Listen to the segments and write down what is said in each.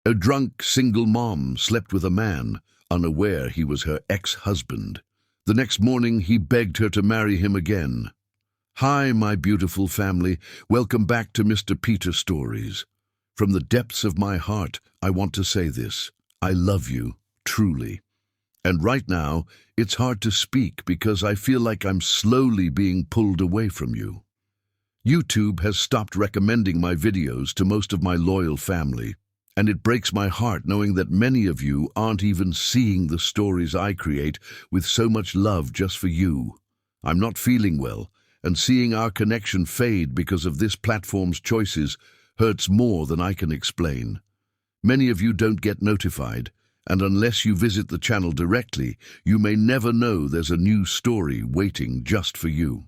A drunk single mom slept with a man, unaware he was her ex-husband. The next morning, he begged her to marry him again. Hi, my beautiful family. Welcome back to Mr. Peter Stories. From the depths of my heart, I want to say this. I love you, truly. And right now, it's hard to speak because I feel like I'm slowly being pulled away from you. YouTube has stopped recommending my videos to most of my loyal family, and it breaks my heart knowing that many of you aren't even seeing the stories I create with so much love just for you. I'm not feeling well, and seeing our connection fade because of this platform's choices hurts more than I can explain. Many of you don't get notified, and unless you visit the channel directly, you may never know there's a new story waiting just for you.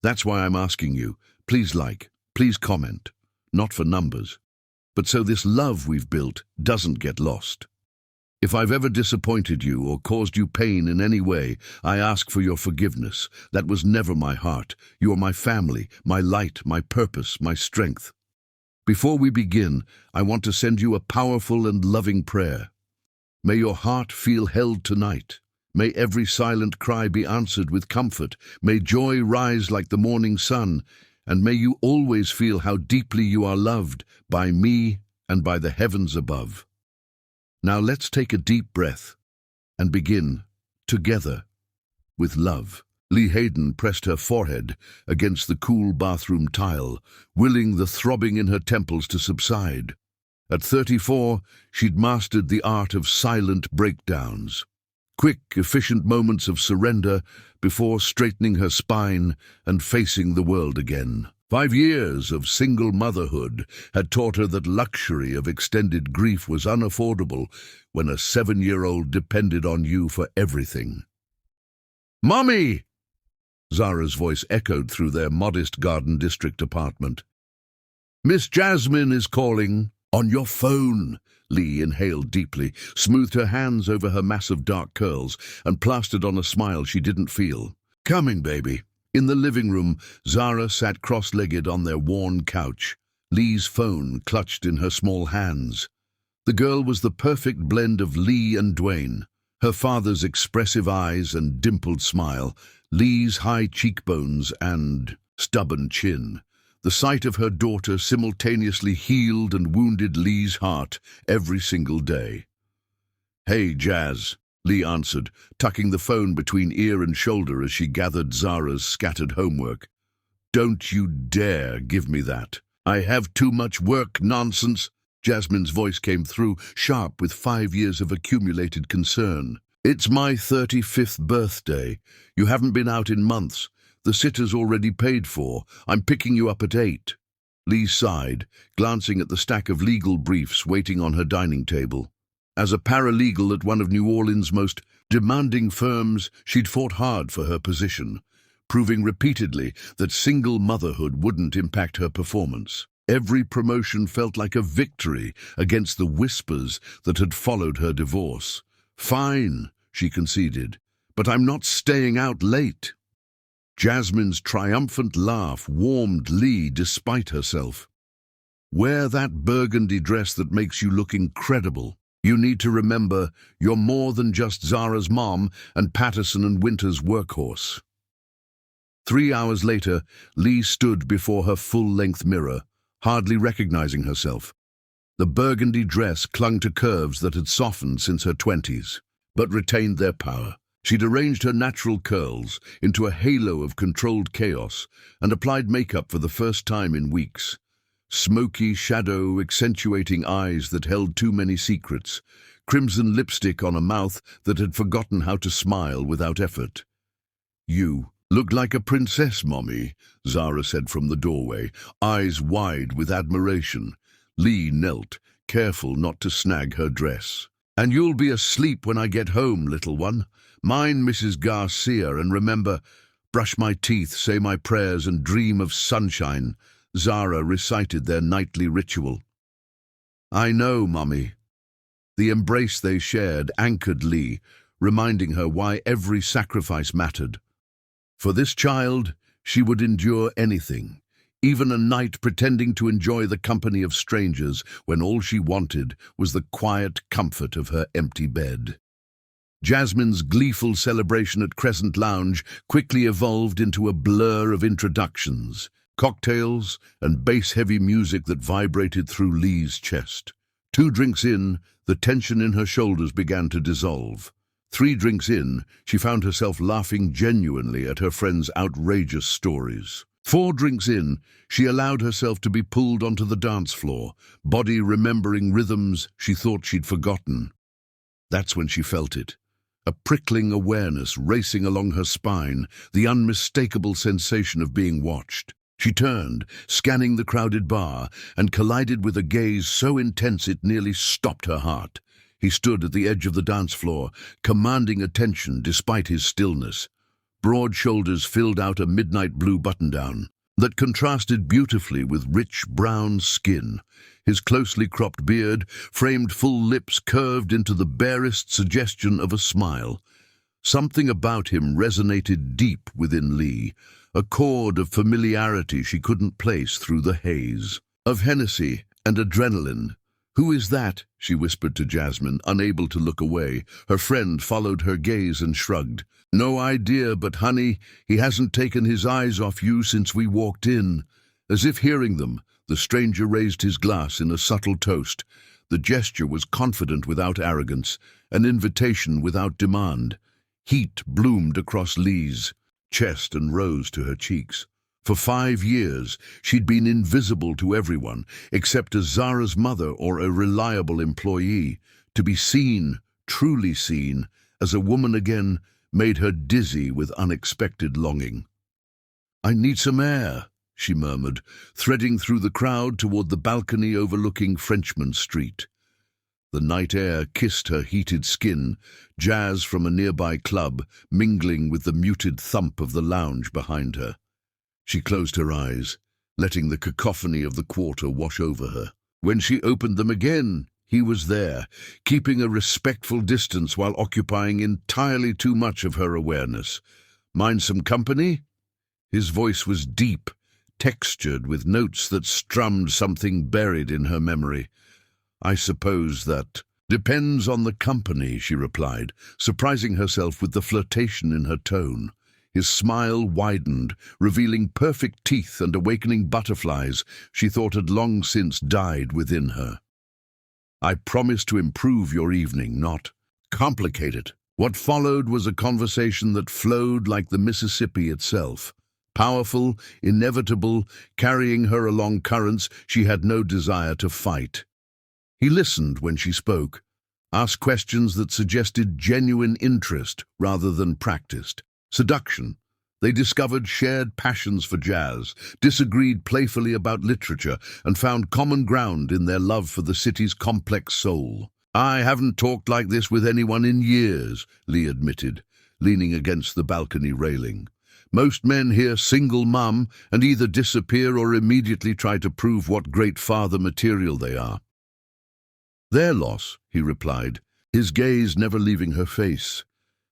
That's why I'm asking you, please like, please comment, not for numbers, but so this love we've built doesn't get lost. If I've ever disappointed you or caused you pain in any way, I ask for your forgiveness. That was never my heart. You are my family, my light, my purpose, my strength. Before we begin, I want to send you a powerful and loving prayer. May your heart feel held tonight. May every silent cry be answered with comfort. May joy rise like the morning sun. And may you always feel how deeply you are loved by me and by the heavens above. Now let's take a deep breath and begin, together, with love. Lee Hayden pressed her forehead against the cool bathroom tile, willing the throbbing in her temples to subside. At 34, she'd mastered the art of silent breakdowns. Quick, efficient moments of surrender before straightening her spine and facing the world again. 5 years of single motherhood had taught her that luxury of extended grief was unaffordable when a 7-year-old depended on you for everything. "Mommy!" Zara's voice echoed through their modest Garden District apartment. "Miss Jasmine is calling." "On your phone." Lee inhaled deeply, smoothed her hands over her massive dark curls, and plastered on a smile she didn't feel. "Coming, baby." In the living room, Zara sat cross-legged on their worn couch, Lee's phone clutched in her small hands. The girl was the perfect blend of Lee and Dwayne. Her father's expressive eyes and dimpled smile, Lee's high cheekbones and stubborn chin. The sight of her daughter simultaneously healed and wounded Lee's heart every single day. "Hey, Jazz," Lee answered, tucking the phone between ear and shoulder as she gathered Zara's scattered homework. "Don't you dare give me that. I have too much work, nonsense." Jasmine's voice came through, sharp with 5 years of accumulated concern. "It's my 35th birthday. You haven't been out in months. The sitter's already paid for. I'm picking you up at 8. Lee sighed, glancing at the stack of legal briefs waiting on her dining table. As a paralegal at one of New Orleans' most demanding firms, she'd fought hard for her position, proving repeatedly that single motherhood wouldn't impact her performance. Every promotion felt like a victory against the whispers that had followed her divorce. "Fine," she conceded, "but I'm not staying out late." Jasmine's triumphant laugh warmed Lee despite herself. "Wear that burgundy dress that makes you look incredible. You need to remember you're more than just Zara's mom and Patterson and Winter's workhorse." 3 hours later, Lee stood before her full-length mirror, hardly recognizing herself. The burgundy dress clung to curves that had softened since her 20s, but retained their power. She'd arranged her natural curls into a halo of controlled chaos and applied makeup for the first time in weeks. Smoky shadow accentuating eyes that held too many secrets, crimson lipstick on a mouth that had forgotten how to smile without effort. "You look like a princess, Mommy," Zara said from the doorway, eyes wide with admiration. Lee knelt, careful not to snag her dress. "And you'll be asleep when I get home, little one. Mind Mrs. Garcia, and remember, brush my teeth, say my prayers, and dream of sunshine." Zara recited their nightly ritual. "I know, Mommy." The embrace they shared anchored Lee, reminding her why every sacrifice mattered. For this child, she would endure anything, even a night pretending to enjoy the company of strangers when all she wanted was the quiet comfort of her empty bed. Jasmine's gleeful celebration at Crescent Lounge quickly evolved into a blur of introductions, cocktails, and bass-heavy music that vibrated through Lee's chest. 2 drinks in, the tension in her shoulders began to dissolve. 3 drinks in, she found herself laughing genuinely at her friend's outrageous stories. 4 drinks in, she allowed herself to be pulled onto the dance floor, body remembering rhythms she thought she'd forgotten. That's when she felt it. A prickling awareness racing along her spine, the unmistakable sensation of being watched. She turned, scanning the crowded bar, and collided with a gaze so intense it nearly stopped her heart. He stood at the edge of the dance floor, commanding attention despite his stillness. Broad shoulders filled out a midnight blue button-down that contrasted beautifully with rich brown skin. His closely cropped beard framed full lips curved into the barest suggestion of a smile. Something about him resonated deep within Lee, a chord of familiarity she couldn't place through the haze of Hennessy and adrenaline. "Who is that?" she whispered to Jasmine, unable to look away. Her friend followed her gaze and shrugged. "No idea, but honey, he hasn't taken his eyes off you since we walked in." As if hearing them, the stranger raised his glass in a subtle toast. The gesture was confident without arrogance, an invitation without demand. Heat bloomed across Lee's chest and rose to her cheeks. For 5 years, she'd been invisible to everyone, except as Zara's mother or a reliable employee. To be seen, truly seen, as a woman again, made her dizzy with unexpected longing. "I need some air," she murmured, threading through the crowd toward the balcony overlooking Frenchman Street. The night air kissed her heated skin, jazz from a nearby club mingling with the muted thump of the lounge behind her. She closed her eyes, letting the cacophony of the quarter wash over her. When she opened them again, he was there, keeping a respectful distance while occupying entirely too much of her awareness. "Mind some company?" His voice was deep, textured with notes that strummed something buried in her memory. "I suppose that depends on the company," she replied, surprising herself with the flirtation in her tone. His smile widened, revealing perfect teeth and awakening butterflies she thought had long since died within her. "I promise to improve your evening, not complicate it." What followed was a conversation that flowed like the Mississippi itself. Powerful, inevitable, carrying her along currents she had no desire to fight. He listened when she spoke, asked questions that suggested genuine interest rather than practiced. Seduction. They discovered shared passions for jazz, disagreed playfully about literature, and found common ground in their love for the city's complex soul. "I haven't talked like this with anyone in years," Lee admitted, leaning against the balcony railing. "Most men hear single mum and either disappear or immediately try to prove what great father material they are." "Their loss," he replied, his gaze never leaving her face.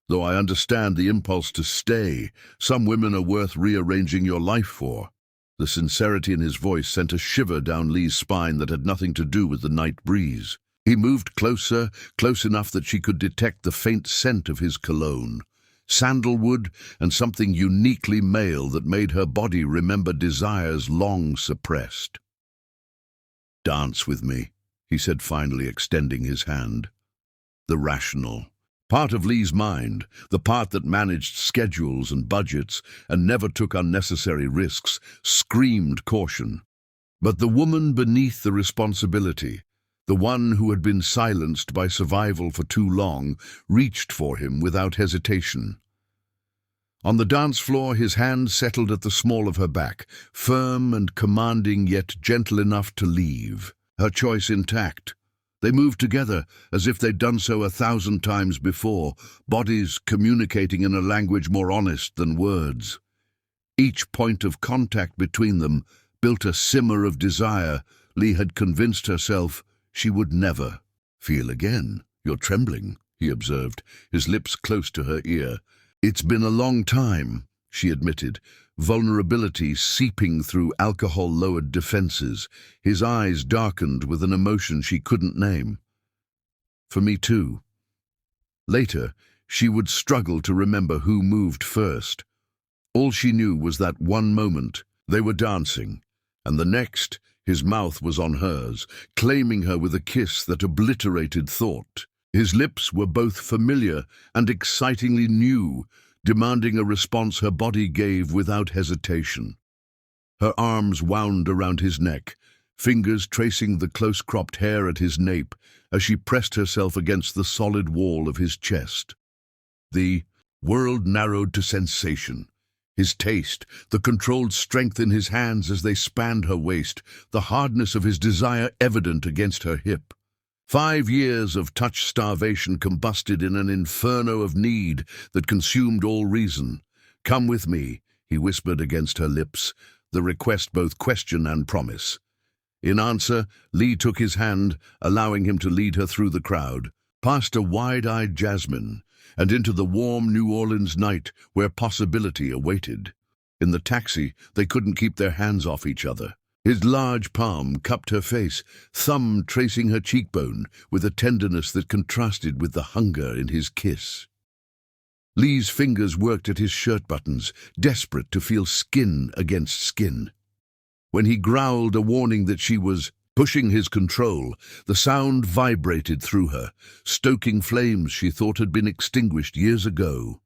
"Though I understand the impulse to stay, some women are worth rearranging your life for." The sincerity in his voice sent a shiver down Lee's spine that had nothing to do with the night breeze. He moved closer, close enough that she could detect the faint scent of his cologne. Sandalwood and something uniquely male that made her body remember desires long suppressed. "Dance with me," he said finally, extending his hand. The rational part of Lee's mind, the part that managed schedules and budgets and never took unnecessary risks, screamed caution. But the woman beneath the responsibility, the one who had been silenced by survival for too long, reached for him without hesitation. On the dance floor, his hand settled at the small of her back, firm and commanding yet gentle enough to leave, her choice intact. They moved together as if they'd done so 1,000 times before, bodies communicating in a language more honest than words. Each point of contact between them built a simmer of desire Lee had convinced herself she would never feel again. "You're trembling," he observed, his lips close to her ear. "It's been a long time," she admitted, vulnerability seeping through alcohol-lowered defenses, his eyes darkened with an emotion she couldn't name. For me too. Later, she would struggle to remember who moved first. All she knew was that one moment, they were dancing, and the next, his mouth was on hers, claiming her with a kiss that obliterated thought. His lips were both familiar and excitingly new, demanding a response her body gave without hesitation. Her arms wound around his neck, fingers tracing the close-cropped hair at his nape as she pressed herself against the solid wall of his chest. The world narrowed to sensation. His taste, the controlled strength in his hands as they spanned her waist, the hardness of his desire evident against her hip. 5 years of touch starvation combusted in an inferno of need that consumed all reason. "Come with me," he whispered against her lips, the request both question and promise. In answer, Lee took his hand, allowing him to lead her through the crowd, past a wide-eyed Jasmine, and into the warm New Orleans night where possibility awaited. In the taxi, they couldn't keep their hands off each other. His large palm cupped her face, thumb tracing her cheekbone with a tenderness that contrasted with the hunger in his kiss. Lee's fingers worked at his shirt buttons, desperate to feel skin against skin. When he growled a warning that she was pushing his control, the sound vibrated through her, stoking flames she thought had been extinguished years ago.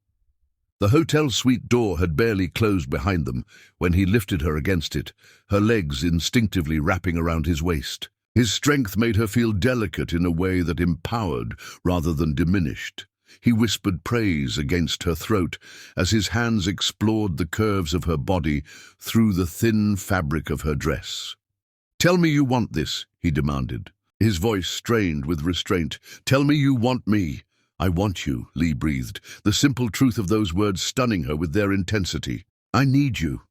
The hotel suite door had barely closed behind them when he lifted her against it, her legs instinctively wrapping around his waist. His strength made her feel delicate in a way that empowered rather than diminished. He whispered praise against her throat as his hands explored the curves of her body through the thin fabric of her dress. "Tell me you want this," he demanded, his voice strained with restraint. "Tell me you want me." "I want you," Lee breathed, the simple truth of those words stunning her with their intensity. "I need you."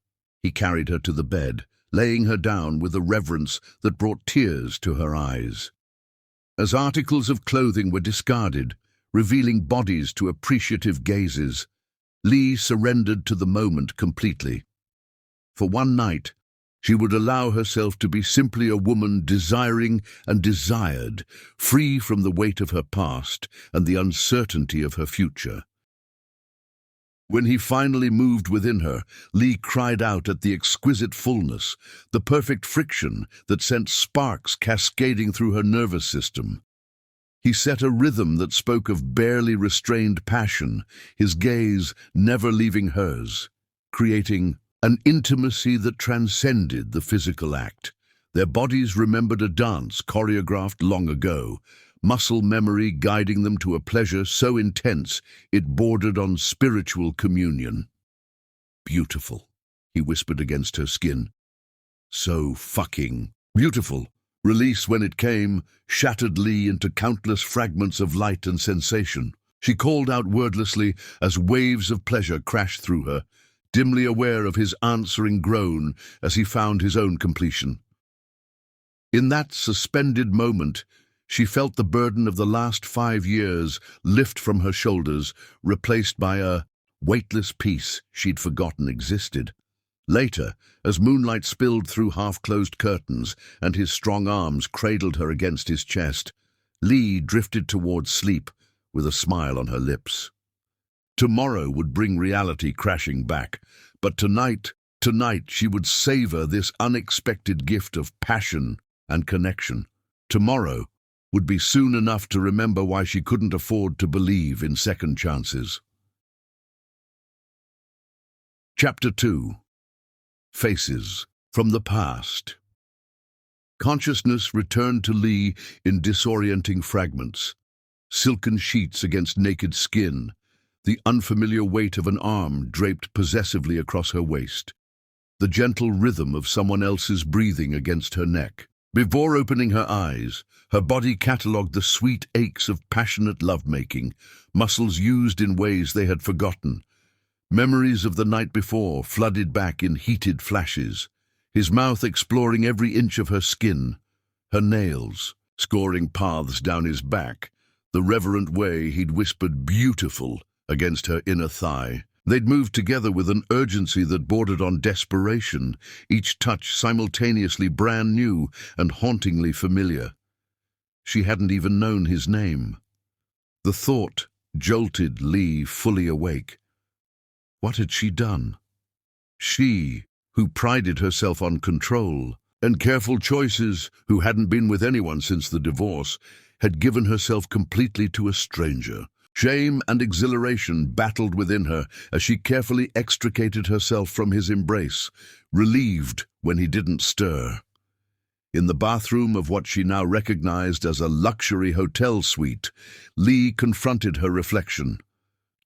He carried her to the bed, laying her down with a reverence that brought tears to her eyes. As articles of clothing were discarded, revealing bodies to appreciative gazes, Lee surrendered to the moment completely. For one night, she would allow herself to be simply a woman desiring and desired, free from the weight of her past and the uncertainty of her future. When he finally moved within her, Lee cried out at the exquisite fullness, the perfect friction that sent sparks cascading through her nervous system. He set a rhythm that spoke of barely restrained passion, his gaze never leaving hers, creating an intimacy that transcended the physical act. Their bodies remembered a dance choreographed long ago, muscle memory guiding them to a pleasure so intense it bordered on spiritual communion. "Beautiful," he whispered against her skin. "So fucking beautiful." Release, when it came, shattered Lee into countless fragments of light and sensation. She called out wordlessly as waves of pleasure crashed through her, dimly aware of his answering groan as he found his own completion. In that suspended moment, she felt the burden of the last 5 years lift from her shoulders, replaced by a weightless peace she'd forgotten existed. Later, as moonlight spilled through half-closed curtains and his strong arms cradled her against his chest, Lee drifted towards sleep with a smile on her lips. Tomorrow would bring reality crashing back, but tonight she would savor this unexpected gift of passion and connection. Tomorrow would be soon enough to remember why she couldn't afford to believe in second chances. Chapter 2. Faces from the past. Consciousness returned to Lee in disorienting fragments. Silken sheets against naked skin, the unfamiliar weight of an arm draped possessively across her waist, the gentle rhythm of someone else's breathing against her neck. Before opening her eyes, her body catalogued the sweet aches of passionate lovemaking, muscles used in ways they had forgotten. Memories of the night before flooded back in heated flashes, his mouth exploring every inch of her skin, her nails scoring paths down his back, the reverent way he'd whispered "beautiful" against her inner thigh. They'd moved together with an urgency that bordered on desperation, each touch simultaneously brand new and hauntingly familiar. She hadn't even known his name. The thought jolted Lee fully awake. What had she done? She, who prided herself on control and careful choices, who hadn't been with anyone since the divorce, had given herself completely to a stranger. Shame and exhilaration battled within her as she carefully extricated herself from his embrace, relieved when he didn't stir. In the bathroom of what she now recognized as a luxury hotel suite, Lee confronted her reflection.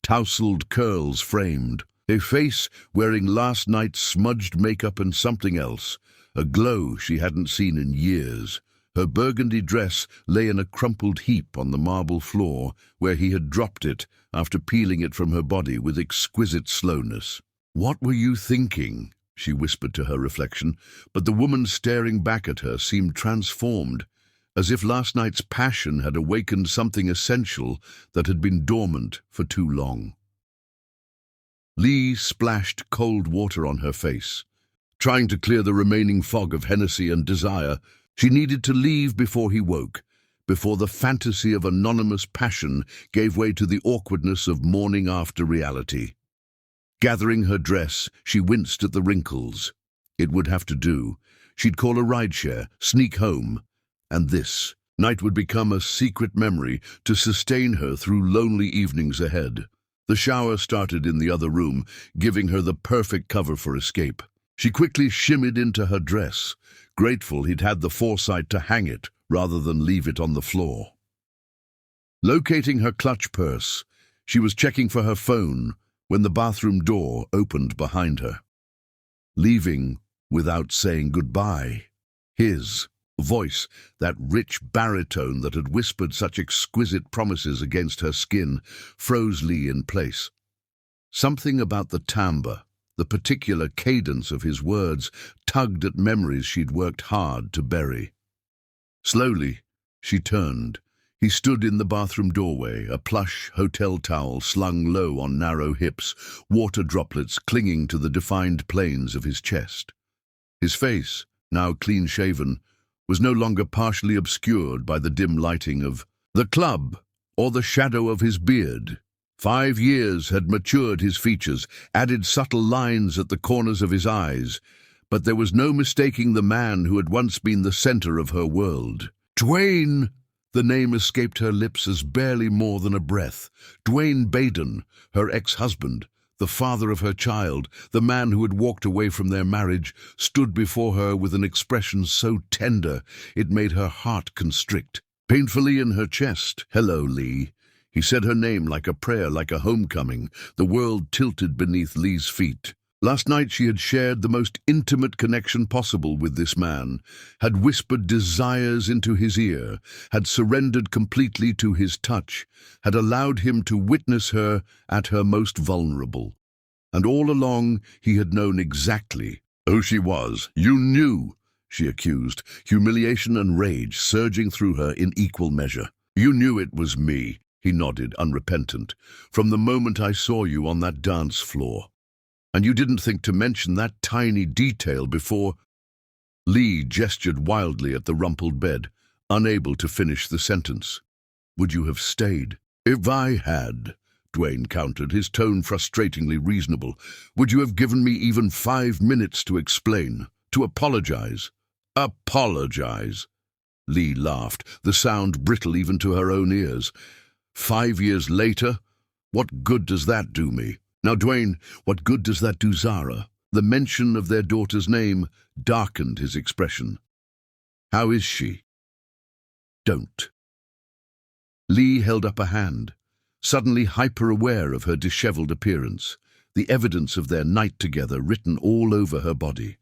Tousled curls framed, a face wearing last night's smudged makeup and something else, a glow she hadn't seen in years. Her burgundy dress lay in a crumpled heap on the marble floor where he had dropped it after peeling it from her body with exquisite slowness. "What were you thinking?" she whispered to her reflection, but the woman staring back at her seemed transformed, as if last night's passion had awakened something essential that had been dormant for too long. Lee splashed cold water on her face. Trying to clear the remaining fog of Hennessy and desire, she needed to leave before he woke, before the fantasy of anonymous passion gave way to the awkwardness of morning after reality. Gathering her dress, she winced at the wrinkles. It would have to do. She'd call a rideshare, sneak home, and this night would become a secret memory to sustain her through lonely evenings ahead. The shower started in the other room, giving her the perfect cover for escape. She quickly shimmied into her dress, grateful he'd had the foresight to hang it rather than leave it on the floor. Locating her clutch purse, she was checking for her phone when the bathroom door opened behind her. Leaving without saying goodbye. His voice, that rich baritone that had whispered such exquisite promises against her skin, froze Lee in place. Something about the timbre, the particular cadence of his words, tugged at memories she'd worked hard to bury. Slowly, she turned. He stood in the bathroom doorway, a plush hotel towel slung low on narrow hips, water droplets clinging to the defined planes of his chest. His face, now clean-shaven, was no longer partially obscured by the dim lighting of the club or the shadow of his beard. 5 years had matured his features, added subtle lines at the corners of his eyes, but there was no mistaking the man who had once been the center of her world. Dwayne! The name escaped her lips as barely more than a breath. Dwayne Baden, her ex-husband, the father of her child, the man who had walked away from their marriage, stood before her with an expression so tender it made her heart constrict. Painfully in her chest, "Hello, Lee." He said her name like a prayer, like a homecoming. The world tilted beneath Lee's feet. Last night she had shared the most intimate connection possible with this man, had whispered desires into his ear, had surrendered completely to his touch, had allowed him to witness her at her most vulnerable. And all along he had known exactly who she was. "You knew," she accused, humiliation and rage surging through her in equal measure. "You knew it was me," he nodded, unrepentant, "from the moment I saw you on that dance floor. And you didn't think to mention that tiny detail before—" Lee gestured wildly at the rumpled bed, unable to finish the sentence. "Would you have stayed?" "If I had," Dwayne countered, his tone frustratingly reasonable. "Would you have given me even 5 minutes to explain, to apologize?" "Apologize?" Lee laughed, the sound brittle even to her own ears. 5 years later? What good does that do me? Now, Dwayne, what good does that do Zara?" The mention of their daughter's name darkened his expression. "How is she?" "Don't." Lee held up a hand, suddenly hyper-aware of her disheveled appearance, the evidence of their night together written all over her body.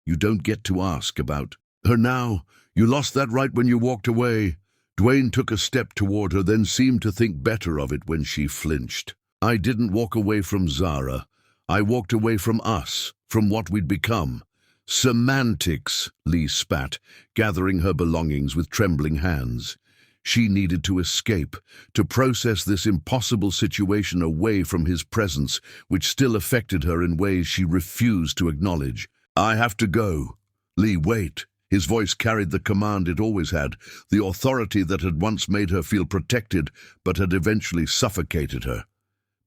"You don't get to ask about her now. You lost that right when you walked away." Dwayne took a step toward her, then seemed to think better of it when she flinched. "I didn't walk away from Zara. I walked away from us, from what we'd become." "Semantics," Lee spat, gathering her belongings with trembling hands. She needed to escape, to process this impossible situation away from his presence, which still affected her in ways she refused to acknowledge. "I have to go." "Lee, wait." His voice carried the command it always had, the authority that had once made her feel protected but had eventually suffocated her.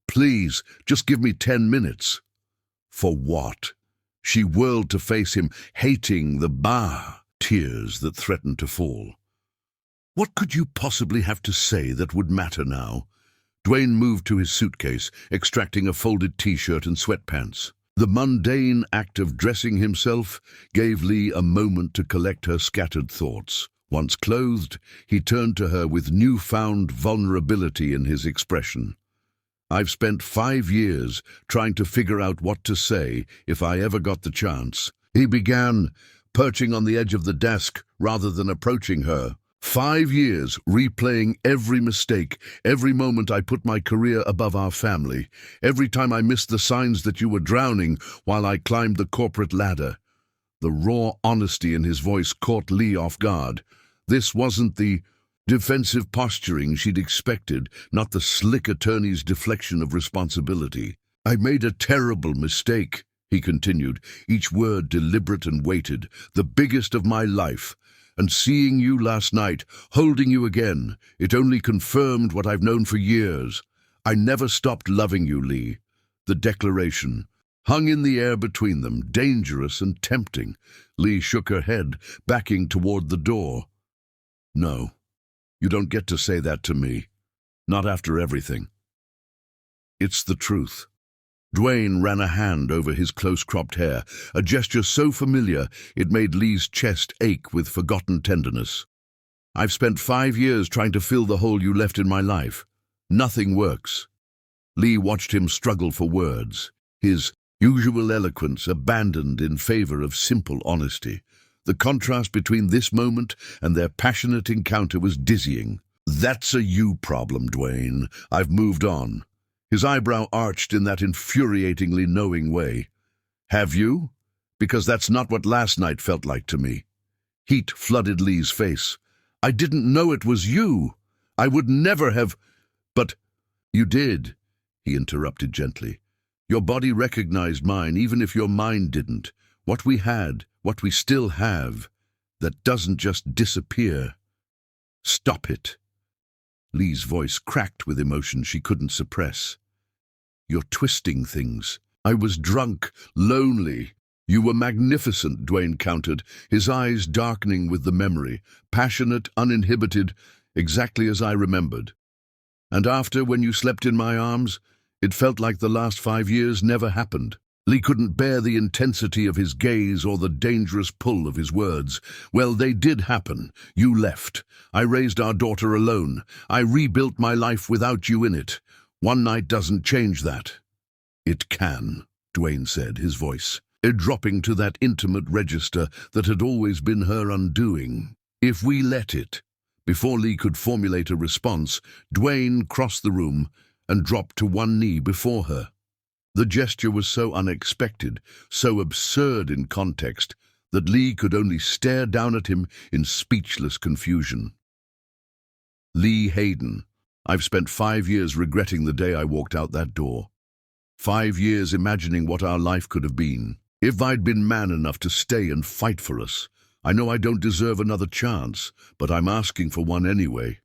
"Please, just give me 10 minutes. "For what?" She whirled to face him, hating the tears that threatened to fall. "What could you possibly have to say that would matter now?" Dwayne moved to his suitcase, extracting a folded t-shirt and sweatpants. The mundane act of dressing himself gave Lee a moment to collect her scattered thoughts. Once clothed, he turned to her with newfound vulnerability in his expression. "I've spent 5 years trying to figure out what to say if I ever got the chance." He began, perching on the edge of the desk rather than approaching her. 5 years replaying every mistake, every moment I put my career above our family, every time I missed the signs that you were drowning while I climbed the corporate ladder. The raw honesty in his voice caught Lee off guard. This wasn't the defensive posturing she'd expected, not the slick attorney's deflection of responsibility. "I made a terrible mistake," he continued, each word deliberate and weighted, "the biggest of my life. And seeing you last night, holding you again, it only confirmed what I've known for years. I never stopped loving you, Lee." The declaration hung in the air between them, dangerous and tempting. Lee shook her head, backing toward the door. "No, you don't get to say that to me. Not after everything." "It's the truth." Dwayne ran a hand over his close-cropped hair, a gesture so familiar it made Lee's chest ache with forgotten tenderness. "I've spent 5 years trying to fill the hole you left in my life. Nothing works." Lee watched him struggle for words, his usual eloquence abandoned in favor of simple honesty. The contrast between this moment and their passionate encounter was dizzying. "That's a you problem, Dwayne. I've moved on." His eyebrow arched in that infuriatingly knowing way. "Have you? Because that's not what last night felt like to me." Heat flooded Lee's face. "I didn't know it was you. I would never have—" "But you did," he interrupted gently. "Your body recognized mine, even if your mind didn't. What we had, what we still have, that doesn't just disappear." "Stop it." Lee's voice cracked with emotion she couldn't suppress. "You're twisting things. I was drunk, lonely." "You were magnificent," Dwayne countered, his eyes darkening with the memory, passionate, uninhibited, exactly as I remembered. "And after, when you slept in my arms, it felt like the last 5 years never happened." Lee couldn't bear the intensity of his gaze or the dangerous pull of his words. "Well, they did happen. You left. I raised our daughter alone. I rebuilt my life without you in it. One night doesn't change that." "It can," Dwayne said, his voice dropping to that intimate register that had always been her undoing. "If we let it." Before Lee could formulate a response, Dwayne crossed the room and dropped to one knee before her. The gesture was so unexpected, so absurd in context, that Lee could only stare down at him in speechless confusion. "Lee Hayden, I've spent 5 years regretting the day I walked out that door. 5 years imagining what our life could have been. If I'd been man enough to stay and fight for us. I know I don't deserve another chance, but I'm asking for one anyway."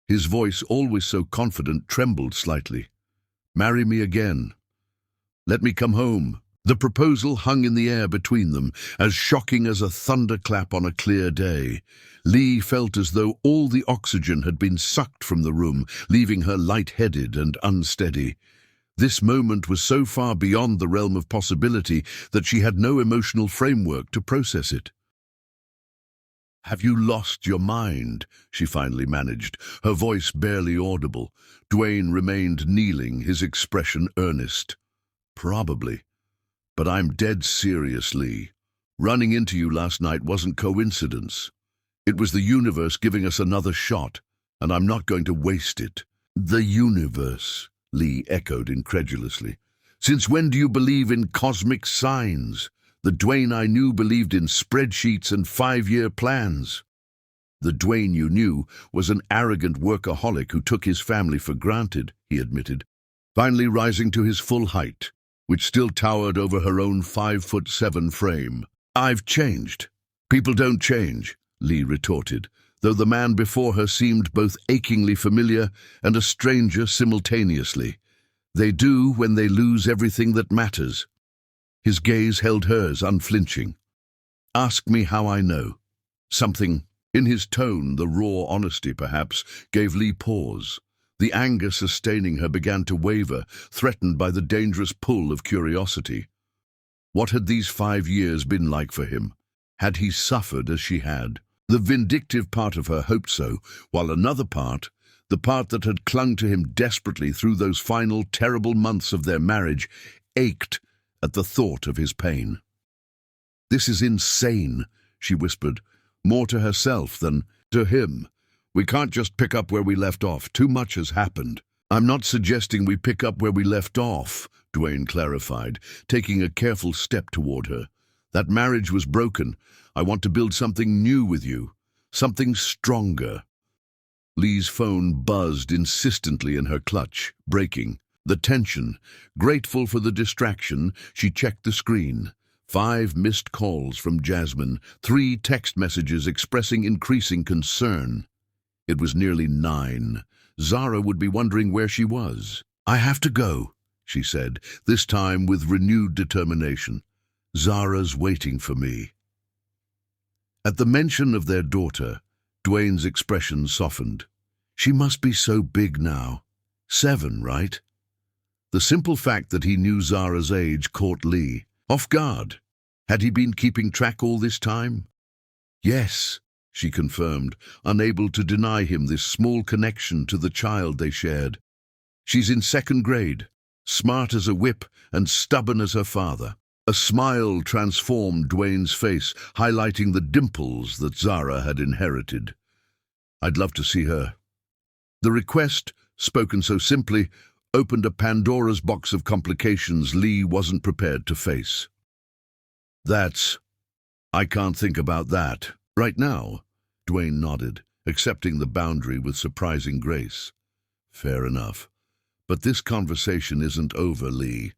His voice, always so confident, trembled slightly. "Marry me again. Let me come home." The proposal hung in the air between them, as shocking as a thunderclap on a clear day. Lee felt as though all the oxygen had been sucked from the room, leaving her light-headed and unsteady. This moment was so far beyond the realm of possibility that she had no emotional framework to process it. "Have you lost your mind?" she finally managed, her voice barely audible. Dwayne remained kneeling, his expression earnest. "Probably. But I'm dead serious, Lee. Running into you last night wasn't coincidence. It was the universe giving us another shot, and I'm not going to waste it." "The universe," Lee echoed incredulously. "Since when do you believe in cosmic signs? The Dwayne I knew believed in spreadsheets and 5-year plans." The Dwayne you knew was an arrogant workaholic who took his family for granted, he admitted, finally rising to his full height, which still towered over her own 5'7" frame. I've changed. People don't change, Lee retorted, though the man before her seemed both achingly familiar and a stranger simultaneously. They do when they lose everything that matters. His gaze held hers unflinching. Ask me how I know. Something in his tone, the raw honesty perhaps, gave Lee pause. The anger sustaining her began to waver, threatened by the dangerous pull of curiosity. What had these 5 years been like for him? Had he suffered as she had? The vindictive part of her hoped so, while another part, the part that had clung to him desperately through those final terrible months of their marriage, ached at the thought of his pain. "This is insane," she whispered, more to herself than to him. "We can't just pick up where we left off. Too much has happened." "I'm not suggesting we pick up where we left off," Dwayne clarified, taking a careful step toward her. "That marriage was broken. I want to build something new with you, something stronger." Lee's phone buzzed insistently in her clutch, breaking. The tension, grateful for the distraction, she checked the screen. 5 missed calls from Jasmine, 3 text messages expressing increasing concern. It was nearly 9. Zara would be wondering where she was. "I have to go," she said, this time with renewed determination. "Zara's waiting for me." At the mention of their daughter, Dwayne's expression softened. She must be so big now. 7, right? The simple fact that he knew Zara's age caught Lee off guard. Had he been keeping track all this time? "Yes," she confirmed, unable to deny him this small connection to the child they shared. "She's in 2nd grade, smart as a whip and stubborn as her father." A smile transformed Dwayne's face, highlighting the dimples that Zara had inherited. "I'd love to see her." The request, spoken so simply, opened a Pandora's box of complications Lee wasn't prepared to face. I can't think about that. Right now," Dwayne nodded, accepting the boundary with surprising grace. "Fair enough. But this conversation isn't over, Lee."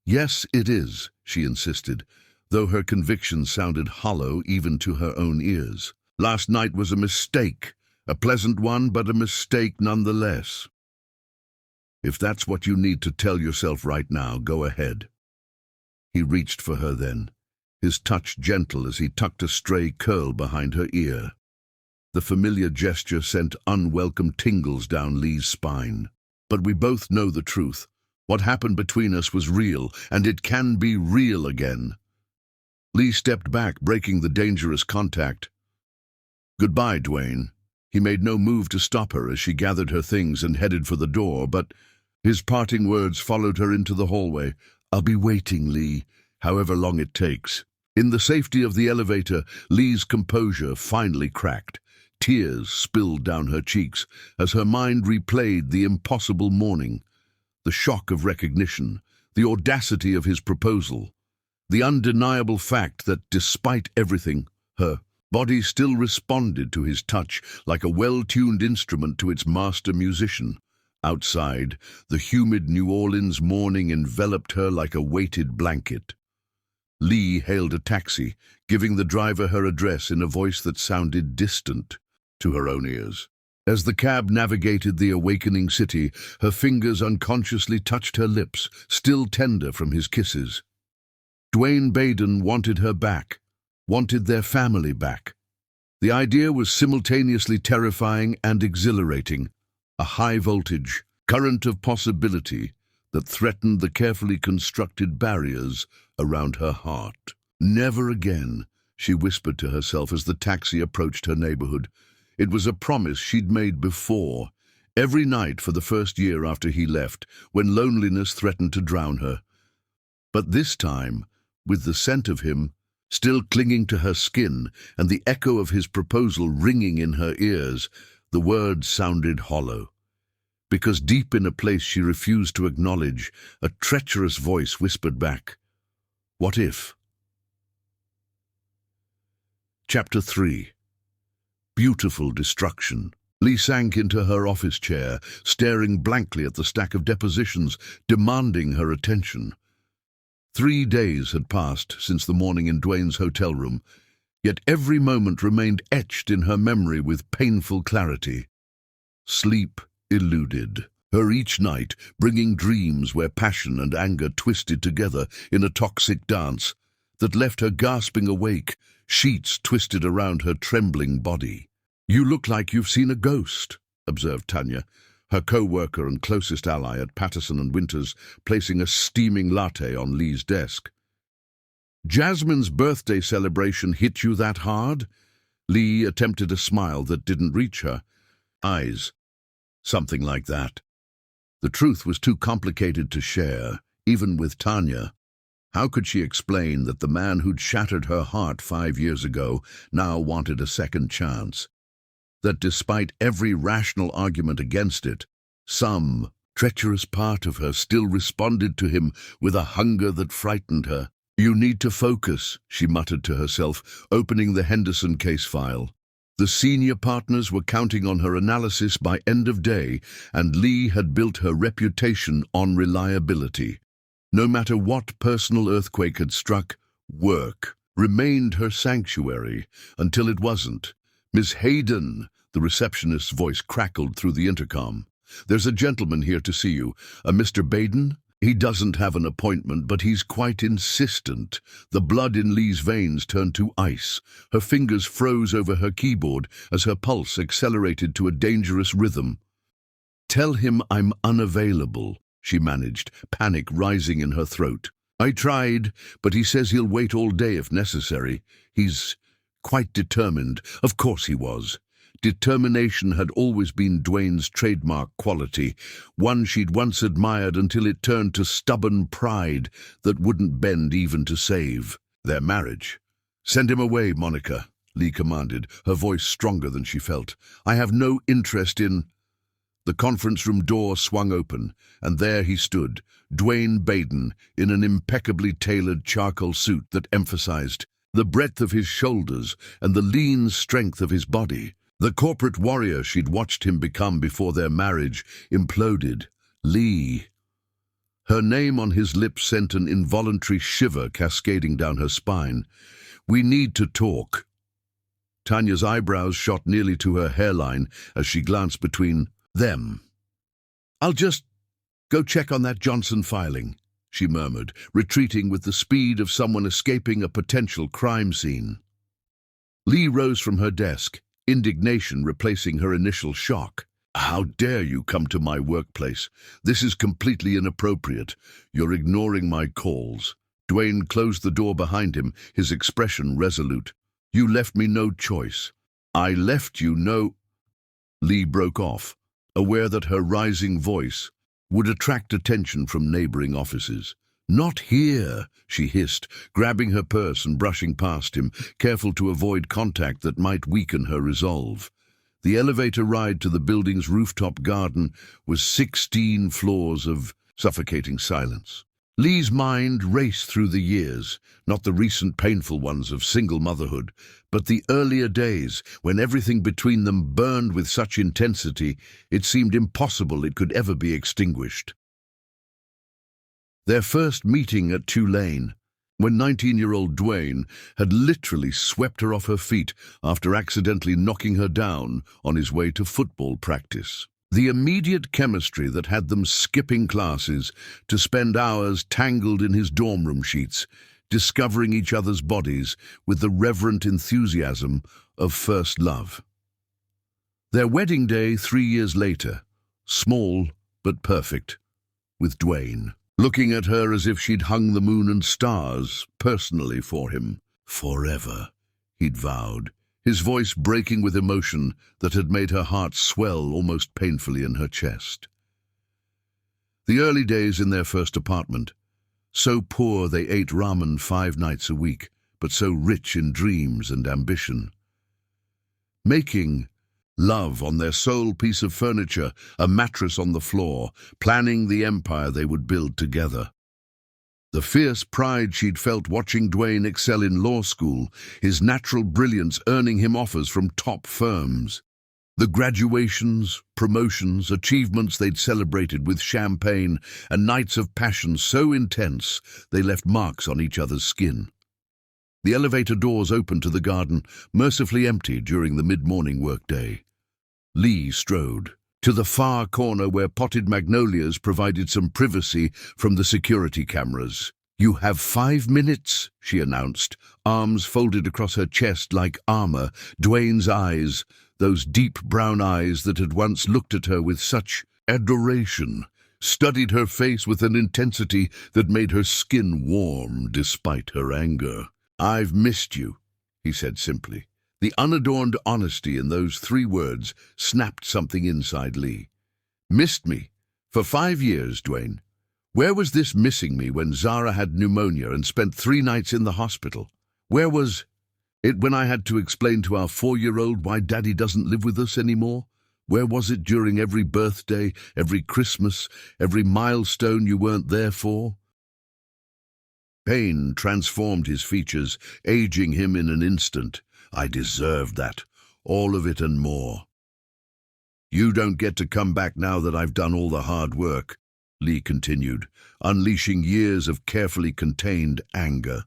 "Yes, it is," she insisted, though her conviction sounded hollow even to her own ears. "Last night was a mistake, a pleasant one, but a mistake nonetheless. If that's what you need to tell yourself right now, go ahead." He reached for her then, his touch gentle as he tucked a stray curl behind her ear. The familiar gesture sent unwelcome tingles down Lee's spine. "But we both know the truth. What happened between us was real, and it can be real again." Lee stepped back, breaking the dangerous contact. "Goodbye, Dwayne." He made no move to stop her as she gathered her things and headed for the door, but his parting words followed her into the hallway. "I'll be waiting, Lee, however long it takes." In the safety of the elevator, Lee's composure finally cracked. Tears spilled down her cheeks as her mind replayed the impossible morning, the shock of recognition, the audacity of his proposal, the undeniable fact that despite everything, her body still responded to his touch like a well-tuned instrument to its master musician. Outside, the humid New Orleans morning enveloped her like a weighted blanket. Lee hailed a taxi, giving the driver her address in a voice that sounded distant to her own ears. As the cab navigated the awakening city, her fingers unconsciously touched her lips, still tender from his kisses. Dwayne Baden wanted her back, wanted their family back. The idea was simultaneously terrifying and exhilarating, a high-voltage current of possibility that threatened the carefully constructed barriers around her heart. "Never again," she whispered to herself as the taxi approached her neighborhood. It was a promise she'd made before, every night for the first year after he left, when loneliness threatened to drown her. But this time, with the scent of him still clinging to her skin and the echo of his proposal ringing in her ears, the words sounded hollow. Because deep in a place she refused to acknowledge, a treacherous voice whispered back, "What if?" Chapter 3. beautiful destruction. Lee sank into her office chair, staring blankly at the stack of depositions, demanding her attention. 3 days had passed since the morning in Dwayne's hotel room, yet every moment remained etched in her memory with painful clarity. Sleep eluded her each night, bringing dreams where passion and anger twisted together in a toxic dance that left her gasping awake, sheets twisted around her trembling body. "You look like you've seen a ghost," observed Tanya, her co-worker and closest ally at Patterson and Winters, placing a steaming latte on Lee's desk. "Jasmine's birthday celebration hit you that hard?" Lee attempted a smile that didn't reach her eyes. "Something like that." The truth was too complicated to share, even with Tanya. How could she explain that the man who'd shattered her heart 5 years ago now wanted a second chance? That despite every rational argument against it, some treacherous part of her still responded to him with a hunger that frightened her. "You need to focus," she muttered to herself, opening the Henderson case file. The senior partners were counting on her analysis by end of day, and Lee had built her reputation on reliability. No matter what personal earthquake had struck, work remained her sanctuary until it wasn't. "Miss Hayden," the receptionist's voice crackled through the intercom. "There's a gentleman here to see you. A Mr. Baden? He doesn't have an appointment, but he's quite insistent." The blood in Lee's veins turned to ice. Her fingers froze over her keyboard as her pulse accelerated to a dangerous rhythm. "Tell him I'm unavailable," she managed, panic rising in her throat. "I tried, but he says he'll wait all day if necessary. He's quite determined." Of course he was. Determination had always been Dwayne's trademark quality, one she'd once admired until it turned to stubborn pride that wouldn't bend even to save their marriage. "Send him away, Monica," Lee commanded, her voice stronger than she felt. "I have no interest in—" The conference room door swung open, and there he stood, Dwayne Baden, in an impeccably tailored charcoal suit that emphasized the breadth of his shoulders and the lean strength of his body. The corporate warrior she'd watched him become before their marriage imploded. Lee. Her name on his lips sent an involuntary shiver cascading down her spine. "We need to talk." Tanya's eyebrows shot nearly to her hairline as she glanced between them. "I'll just go check on that Johnson filing," she murmured, retreating with the speed of someone escaping a potential crime scene. Lee rose from her desk, indignation replacing her initial shock. "How dare you come to my workplace? This is completely inappropriate. You're ignoring my calls." Dwayne closed the door behind him, his expression resolute. "You left me no choice." "I left you no—" Lee broke off, aware that her rising voice would attract attention from neighboring offices. "Not here," she hissed, grabbing her purse and brushing past him, careful to avoid contact that might weaken her resolve. The elevator ride to the building's rooftop garden was 16 floors of suffocating silence. Lee's mind raced through the years, not the recent painful ones of single motherhood, but the earlier days when everything between them burned with such intensity it seemed impossible it could ever be extinguished. Their first meeting at Tulane, when 19-year-old Dwayne had literally swept her off her feet after accidentally knocking her down on his way to football practice. The immediate chemistry that had them skipping classes to spend hours tangled in his dorm room sheets, discovering each other's bodies with the reverent enthusiasm of first love. Their wedding day 3 years later, small but perfect, with Dwayne looking at her as if she'd hung the moon and stars personally for him. "Forever," he'd vowed, his voice breaking with emotion that had made her heart swell almost painfully in her chest. The early days in their first apartment, so poor they ate ramen 5 nights a week, but so rich in dreams and ambition. Making love on their sole piece of furniture, a mattress on the floor, planning the empire they would build together. The fierce pride she'd felt watching Dwayne excel in law school, his natural brilliance earning him offers from top firms. The graduations, promotions, achievements they'd celebrated with champagne and nights of passion so intense they left marks on each other's skin. The elevator doors opened to the garden, mercifully empty during the mid-morning workday. Lee strode to the far corner where potted magnolias provided some privacy from the security cameras. "You have 5 minutes," she announced, arms folded across her chest like armor. Dwayne's eyes, those deep brown eyes that had once looked at her with such adoration, studied her face with an intensity that made her skin warm despite her anger. "I've missed you," he said simply. The unadorned honesty in those 3 words snapped something inside Lee. "Missed me? For 5 years, Dwayne. Where was this missing me when Zara had pneumonia and spent 3 nights in the hospital? Where was it when I had to explain to our 4-year-old why Daddy doesn't live with us anymore? Where was it during every birthday, every Christmas, every milestone you weren't there for?" Pain transformed his features, aging him in an instant. "I deserved that, all of it and more." "You don't get to come back now that I've done all the hard work," Lee continued, unleashing years of carefully contained anger.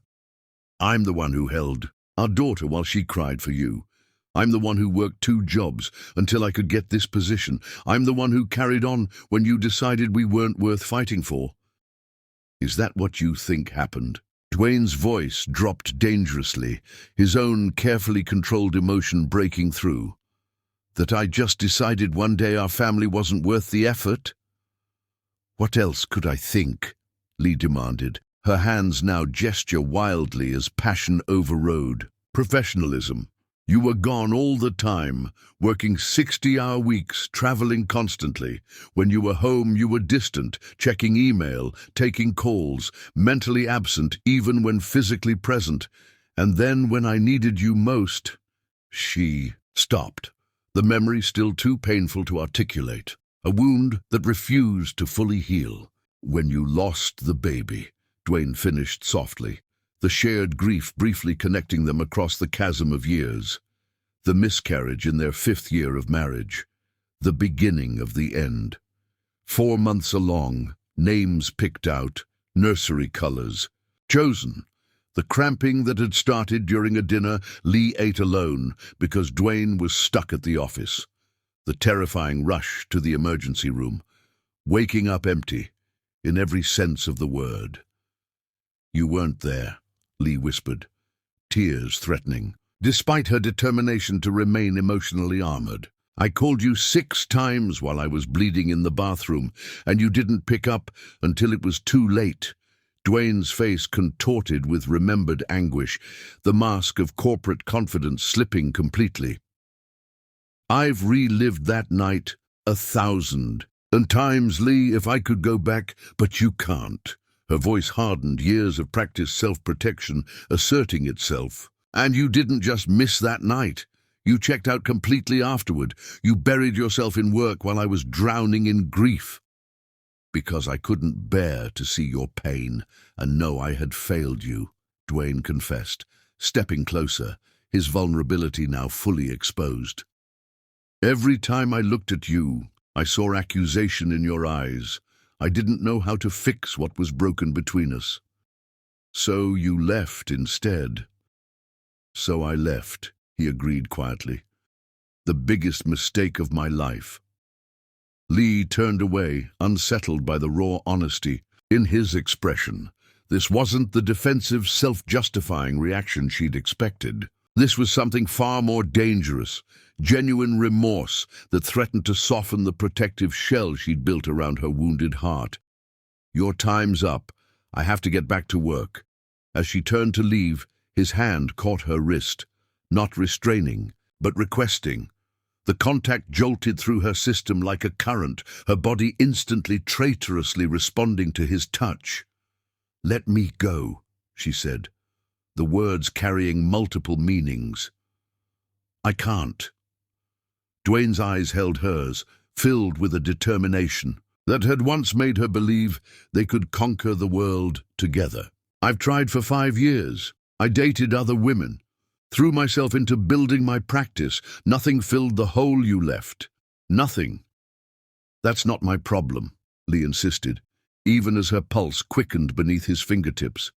"I'm the one who held our daughter while she cried for you. I'm the one who worked 2 jobs until I could get this position. I'm the one who carried on when you decided we weren't worth fighting for. Is that what you think happened?" Dwayne's voice dropped dangerously, his own carefully controlled emotion breaking through. "That I just decided one day our family wasn't worth the effort?" "What else could I think?" Lee demanded, her hands now gesture wildly as passion overrode. "Professionalism. You were gone all the time, working 60-hour weeks, traveling constantly. When you were home, you were distant, checking email, taking calls, mentally absent even when physically present. And then when I needed you most..." She stopped, the memory still too painful to articulate, a wound that refused to fully heal. "When you lost the baby," Dwayne finished softly, the shared grief briefly connecting them across the chasm of years. The miscarriage in their 5th year of marriage. The beginning of the end. 4 months along, names picked out, nursery colors chosen. The cramping that had started during a dinner Lee ate alone because Dwayne was stuck at the office. The terrifying rush to the emergency room. Waking up empty, in every sense of the word. "You weren't there," Lee whispered, tears threatening, despite her determination to remain emotionally armored. "I called you 6 times while I was bleeding in the bathroom, and you didn't pick up until it was too late." Dwayne's face contorted with remembered anguish, the mask of corporate confidence slipping completely. "I've relived that night 1,000 times, Lee, if I could go back, but you can't." Her voice hardened, years of practiced self-protection asserting itself. "And you didn't just miss that night. You checked out completely afterward. You buried yourself in work while I was drowning in grief. Because I couldn't bear to see your pain and know I had failed you," Dwayne confessed, stepping closer, his vulnerability now fully exposed. "Every time I looked at you, I saw accusation in your eyes. I didn't know how to fix what was broken between us. So you left instead." "So I left," he agreed quietly. "The biggest mistake of my life." Lee turned away, unsettled by the raw honesty in his expression. This wasn't the defensive, self-justifying reaction she'd expected. This was something far more dangerous, genuine remorse that threatened to soften the protective shell she'd built around her wounded heart. "Your time's up. I have to get back to work." As she turned to leave, his hand caught her wrist, not restraining, but requesting. The contact jolted through her system like a current, her body instantly traitorously responding to his touch. "Let me go," she said, the words carrying multiple meanings. "I can't." Dwayne's eyes held hers, filled with a determination. that had once made her believe they could conquer the world together. I've tried for 5 years. I dated other women, threw myself into building my practice. Nothing filled the hole you left. Nothing. That's not my problem, Lee insisted, even as her pulse quickened beneath his fingertips.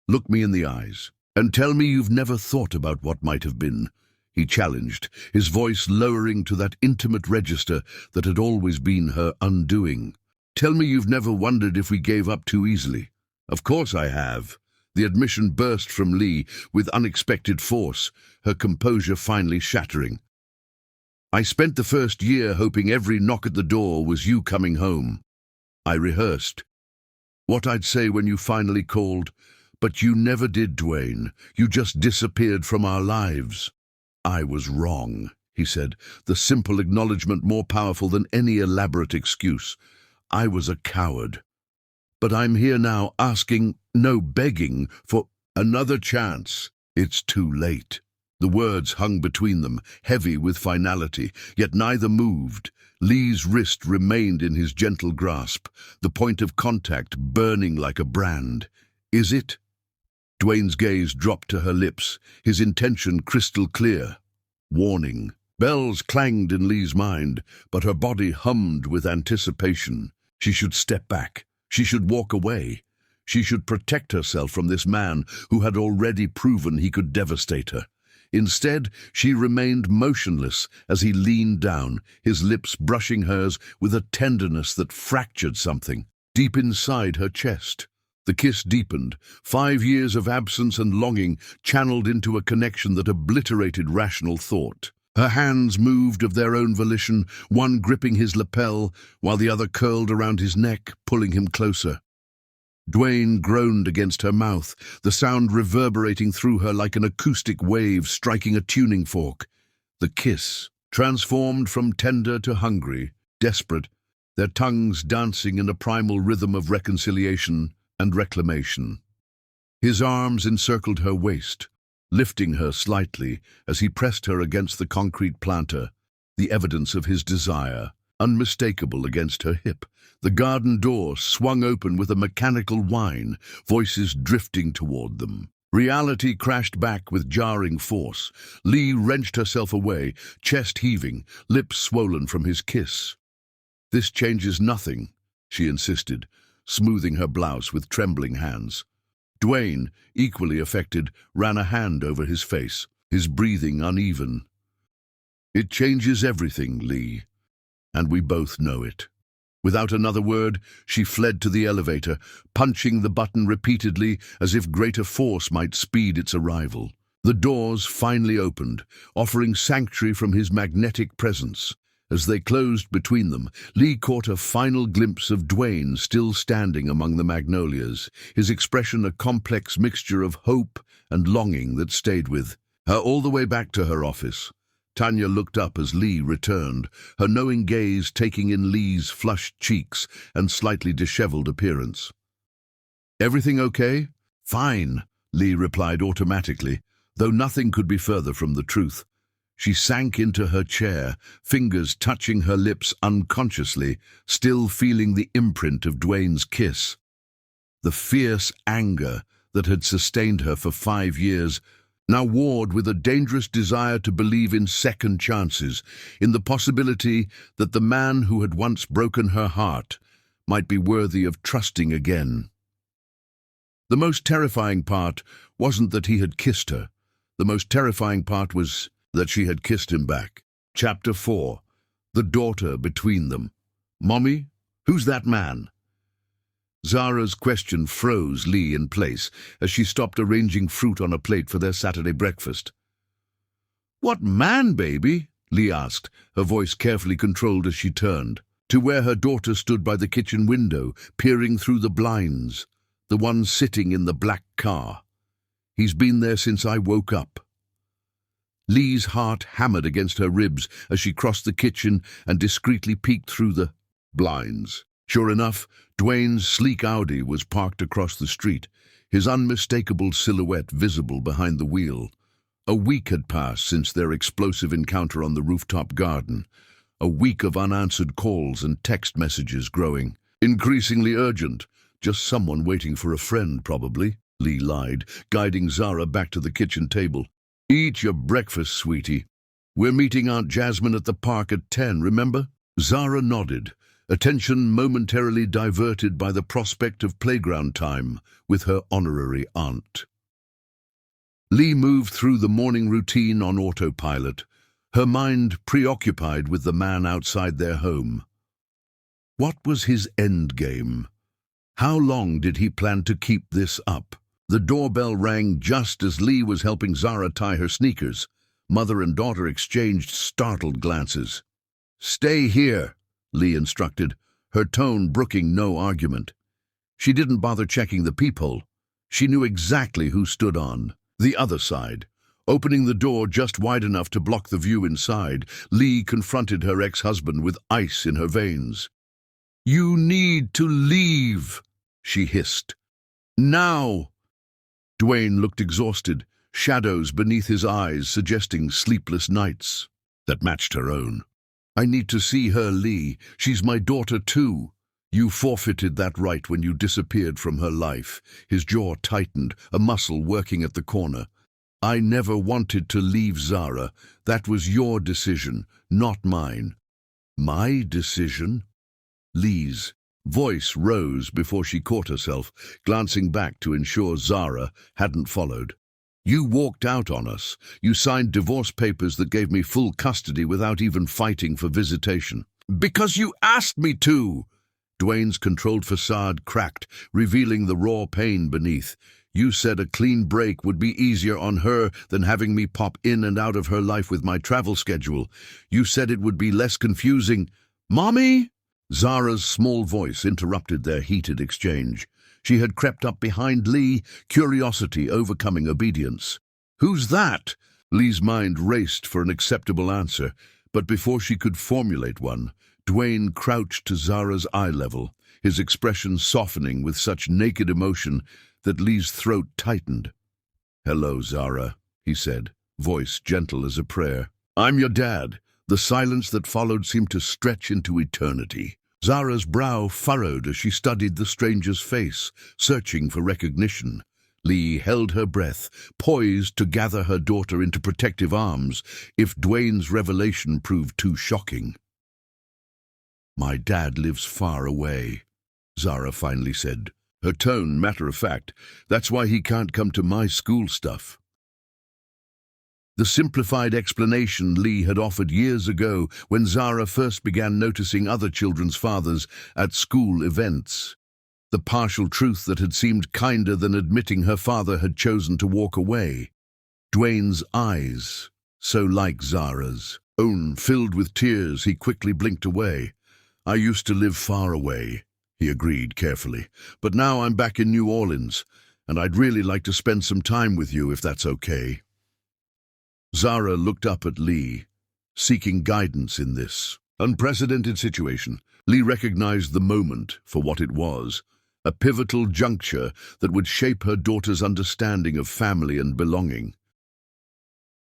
Look me in the eyes, and tell me you've never thought about what might have been, he challenged, his voice lowering to that intimate register that had always been her undoing. Tell me you've never wondered if we gave up too easily. Of course I have. The admission burst from Lee with unexpected force, her composure finally shattering. I spent the first year hoping every knock at the door was you coming home. I rehearsed what I'd say when you finally called, but you never did, Dwayne. You just disappeared from our lives. I was wrong, he said, the simple acknowledgement more powerful than any elaborate excuse. I was a coward. But I'm here now asking, no begging, for another chance. It's too late. The words hung between them, heavy with finality, yet neither moved. Lee's wrist remained in his gentle grasp, the point of contact burning like a brand. Is it? Dwayne's gaze dropped to her lips, his intention crystal clear. Warning. Bells clanged in Lee's mind, but her body hummed with anticipation. She should step back. She should walk away. She should protect herself from this man who had already proven he could devastate her. Instead, she remained motionless as he leaned down, his lips brushing hers with a tenderness that fractured something deep inside her chest. The kiss deepened, 5 years of absence and longing channeled into a connection that obliterated rational thought. Her hands moved of their own volition, one gripping his lapel, while the other curled around his neck, pulling him closer. Dwayne groaned against her mouth, the sound reverberating through her like an acoustic wave striking a tuning fork. The kiss, transformed from tender to hungry, desperate, their tongues dancing in a primal rhythm of reconciliation and reclamation. His arms encircled her waist, lifting her slightly as he pressed her against the concrete planter, the evidence of his desire, unmistakable against her hip. The garden door swung open with a mechanical whine, voices drifting toward them. Reality crashed back with jarring force. Lee wrenched herself away, chest heaving, lips swollen from his kiss. This changes nothing, she insisted, smoothing her blouse with trembling hands. Dwayne, equally affected, ran a hand over his face, his breathing uneven. It changes everything, Lee, and we both know it. Without another word, she fled to the elevator, punching the button repeatedly as if greater force might speed its arrival. The doors finally opened, offering sanctuary from his magnetic presence. As they closed between them, Lee caught a final glimpse of Dwayne still standing among the magnolias, his expression a complex mixture of hope and longing that stayed with her all the way back to her office. Tanya looked up as Lee returned, her knowing gaze taking in Lee's flushed cheeks and slightly disheveled appearance. "Everything okay?" "Fine," Lee replied automatically, though nothing could be further from the truth. She sank into her chair, fingers touching her lips unconsciously, still feeling the imprint of Dwayne's kiss. The fierce anger that had sustained her for 5 years now warred with a dangerous desire to believe in second chances, in the possibility that the man who had once broken her heart might be worthy of trusting again. The most terrifying part wasn't that he had kissed her. The most terrifying part was that she had kissed him back. Chapter 4. The daughter between them. "Mommy, who's that man?" Zara's question froze Lee in place as she stopped arranging fruit on a plate for their Saturday breakfast. "What man, baby?" Lee asked, her voice carefully controlled as she turned to where her daughter stood by the kitchen window, peering through the blinds, the one sitting in the black car. "He's been there since I woke up." Lee's heart hammered against her ribs as she crossed the kitchen and discreetly peeked through the blinds. Sure enough, Dwayne's sleek Audi was parked across the street, his unmistakable silhouette visible behind the wheel. A week had passed since their explosive encounter on the rooftop garden, a week of unanswered calls and text messages growing. Increasingly urgent. Just someone waiting for a friend, probably, Lee lied, guiding Zara back to the kitchen table. Eat your breakfast, sweetie. We're meeting Aunt Jasmine at the park at 10, remember? Zara nodded, attention momentarily diverted by the prospect of playground time with her honorary aunt. Lee moved through the morning routine on autopilot, her mind preoccupied with the man outside their home. What was his end game? How long did he plan to keep this up? The doorbell rang just as Lee was helping Zara tie her sneakers. Mother and daughter exchanged startled glances. "Stay here," Lee instructed, her tone brooking no argument. She didn't bother checking the peephole. She knew exactly who stood on the other side. Opening the door just wide enough to block the view inside, Lee confronted her ex-husband with ice in her veins. "You need to leave," she hissed. "Now!" Dwayne looked exhausted, shadows beneath his eyes suggesting sleepless nights that matched her own. "I need to see her, Lee. She's my daughter too." "You forfeited that right when you disappeared from her life." His jaw tightened, a muscle working at the corner. "I never wanted to leave, Zara. That was your decision, not mine." "My decision?" Lee's voice rose before she caught herself, glancing back to ensure Zara hadn't followed. "You walked out on us. You signed divorce papers that gave me full custody without even fighting for visitation." "Because you asked me to!" Dwayne's controlled facade cracked, revealing the raw pain beneath. "You said a clean break would be easier on her than having me pop in and out of her life with my travel schedule. You said it would be less confusing." "Mommy?" Zara's small voice interrupted their heated exchange. She had crept up behind Lee, curiosity overcoming obedience. "Who's that?" Lee's mind raced for an acceptable answer, but before she could formulate one, Dwayne crouched to Zara's eye level, his expression softening with such naked emotion that Lee's throat tightened. "Hello, Zara," he said, voice gentle as a prayer. "I'm your dad." The silence that followed seemed to stretch into eternity. Zara's brow furrowed as she studied the stranger's face, searching for recognition. Lee held her breath, poised to gather her daughter into protective arms if Dwayne's revelation proved too shocking. "My dad lives far away," Zara finally said, her tone matter-of-fact. "That's why he can't come to my school stuff." The simplified explanation Lee had offered years ago when Zara first began noticing other children's fathers at school events. The partial truth that had seemed kinder than admitting her father had chosen to walk away. Dwayne's eyes, so like Zara's own, filled with tears. He quickly blinked away. "I used to live far away," he agreed carefully, "but now I'm back in New Orleans, and I'd really like to spend some time with you if that's okay." Zara looked up at Lee, seeking guidance in this unprecedented situation. Lee recognized the moment for what it was, a pivotal juncture that would shape her daughter's understanding of family and belonging.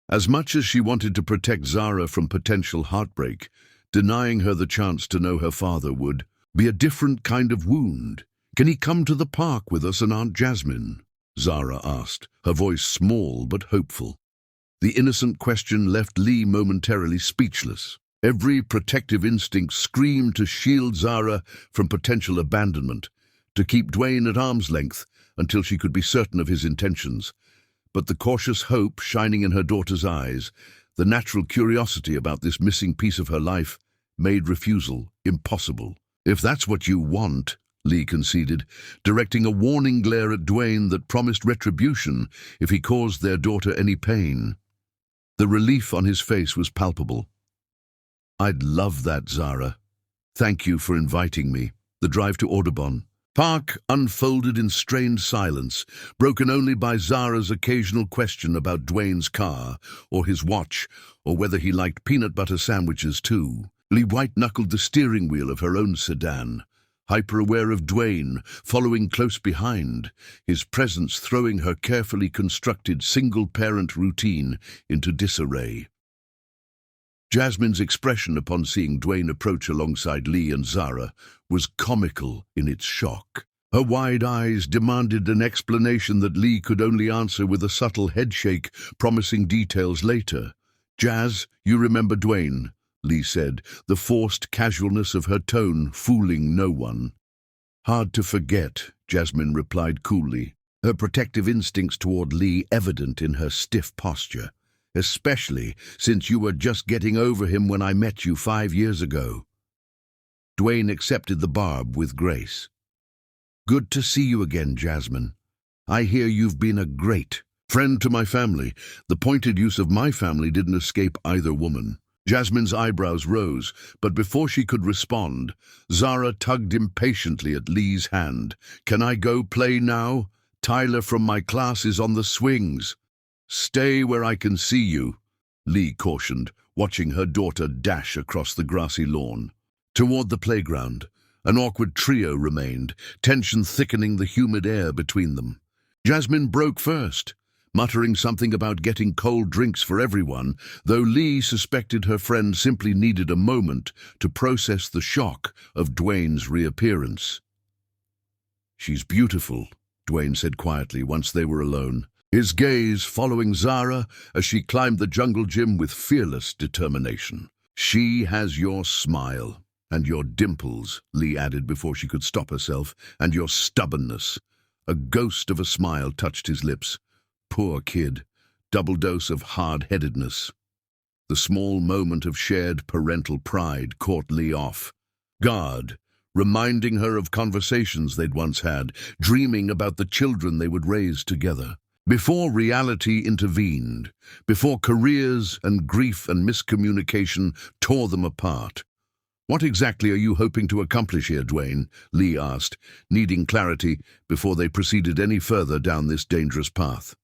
As much as she wanted to protect Zara from potential heartbreak, denying her the chance to know her father would be a different kind of wound. "Can he come to the park with us and Aunt Jasmine?" Zara asked, her voice small but hopeful. The innocent question left Lee momentarily speechless. Every protective instinct screamed to shield Zara from potential abandonment, to keep Dwayne at arm's length until she could be certain of his intentions. But the cautious hope shining in her daughter's eyes, the natural curiosity about this missing piece of her life, made refusal impossible. "If that's what you want," Lee conceded, directing a warning glare at Dwayne that promised retribution if he caused their daughter any pain. The relief on his face was palpable. "I'd love that, Zara. Thank you for inviting me." The drive to Audubon Park unfolded in strained silence, broken only by Zara's occasional question about Dwayne's car, or his watch, or whether he liked peanut butter sandwiches too. Lee white-knuckled the steering wheel of her own sedan, hyper-aware of Dwayne, following close behind, his presence throwing her carefully constructed single-parent routine into disarray. Jasmine's expression upon seeing Dwayne approach alongside Lee and Zara was comical in its shock. Her wide eyes demanded an explanation that Lee could only answer with a subtle headshake, promising details later. "Jazz, you remember Dwayne," Lee said, the forced casualness of her tone fooling no one. "Hard to forget," Jasmine replied coolly, her protective instincts toward Lee evident in her stiff posture. "Especially since you were just getting over him when I met you 5 years ago." Dwayne accepted the barb with grace. "Good to see you again, Jasmine. I hear you've been a great friend to my family." The pointed use of "my family" didn't escape either woman. Jasmine's eyebrows rose, but before she could respond, Zara tugged impatiently at Lee's hand. "Can I go play now? Tyler from my class is on the swings." "Stay where I can see you," Lee cautioned, watching her daughter dash across the grassy lawn. Toward the playground, an awkward trio remained, tension thickening the humid air between them. Jasmine broke first, muttering something about getting cold drinks for everyone, though Lee suspected her friend simply needed a moment to process the shock of Dwayne's reappearance. "She's beautiful," Dwayne said quietly once they were alone, his gaze following Zara as she climbed the jungle gym with fearless determination. "She has your smile. And your dimples," Lee added before she could stop herself, "and your stubbornness." A ghost of a smile touched his lips. Poor kid, double dose of hard-headedness. The small moment of shared parental pride caught Lee off guard, reminding her of conversations they'd once had, dreaming about the children they would raise together. Before reality intervened, before careers and grief and miscommunication tore them apart. "What exactly are you hoping to accomplish here, Dwayne?" Lee asked, needing clarity before they proceeded any further down this dangerous path.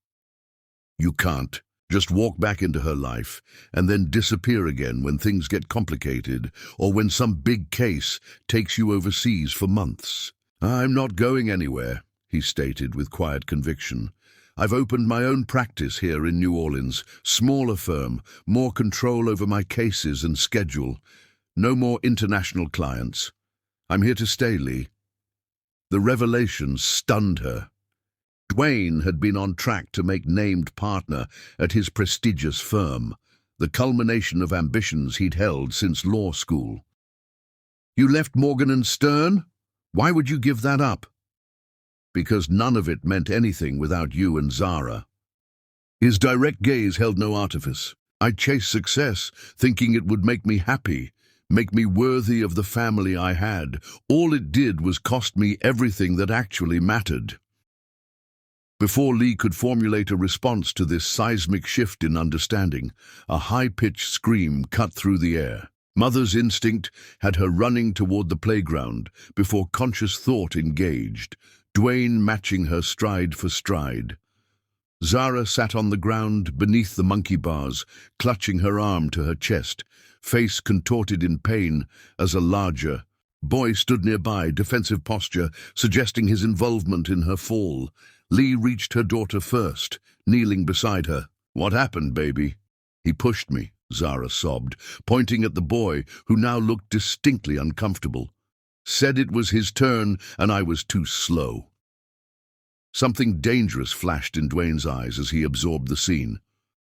"You can't just walk back into her life and then disappear again when things get complicated or when some big case takes you overseas for months." "I'm not going anywhere," he stated with quiet conviction. "I've opened my own practice here in New Orleans, smaller firm, more control over my cases and schedule. No more international clients. I'm here to stay, Lee." The revelation stunned her. Dwayne had been on track to make named partner at his prestigious firm, the culmination of ambitions he'd held since law school. "You left Morgan & Stern? Why would you give that up?" "Because none of it meant anything without you and Zara." His direct gaze held no artifice. "I chased success, thinking it would make me happy, make me worthy of the family I had. All it did was cost me everything that actually mattered." Before Lee could formulate a response to this seismic shift in understanding, a high-pitched scream cut through the air. Mother's instinct had her running toward the playground before conscious thought engaged, Dwayne matching her stride for stride. Zara sat on the ground beneath the monkey bars, clutching her arm to her chest, face contorted in pain as a larger boy stood nearby, defensive posture suggesting his involvement in her fall. Lee reached her daughter first, kneeling beside her. "What happened, baby?" "He pushed me," Zara sobbed, pointing at the boy, who now looked distinctly uncomfortable. "Said it was his turn, and I was too slow." Something dangerous flashed in Dwayne's eyes as he absorbed the scene.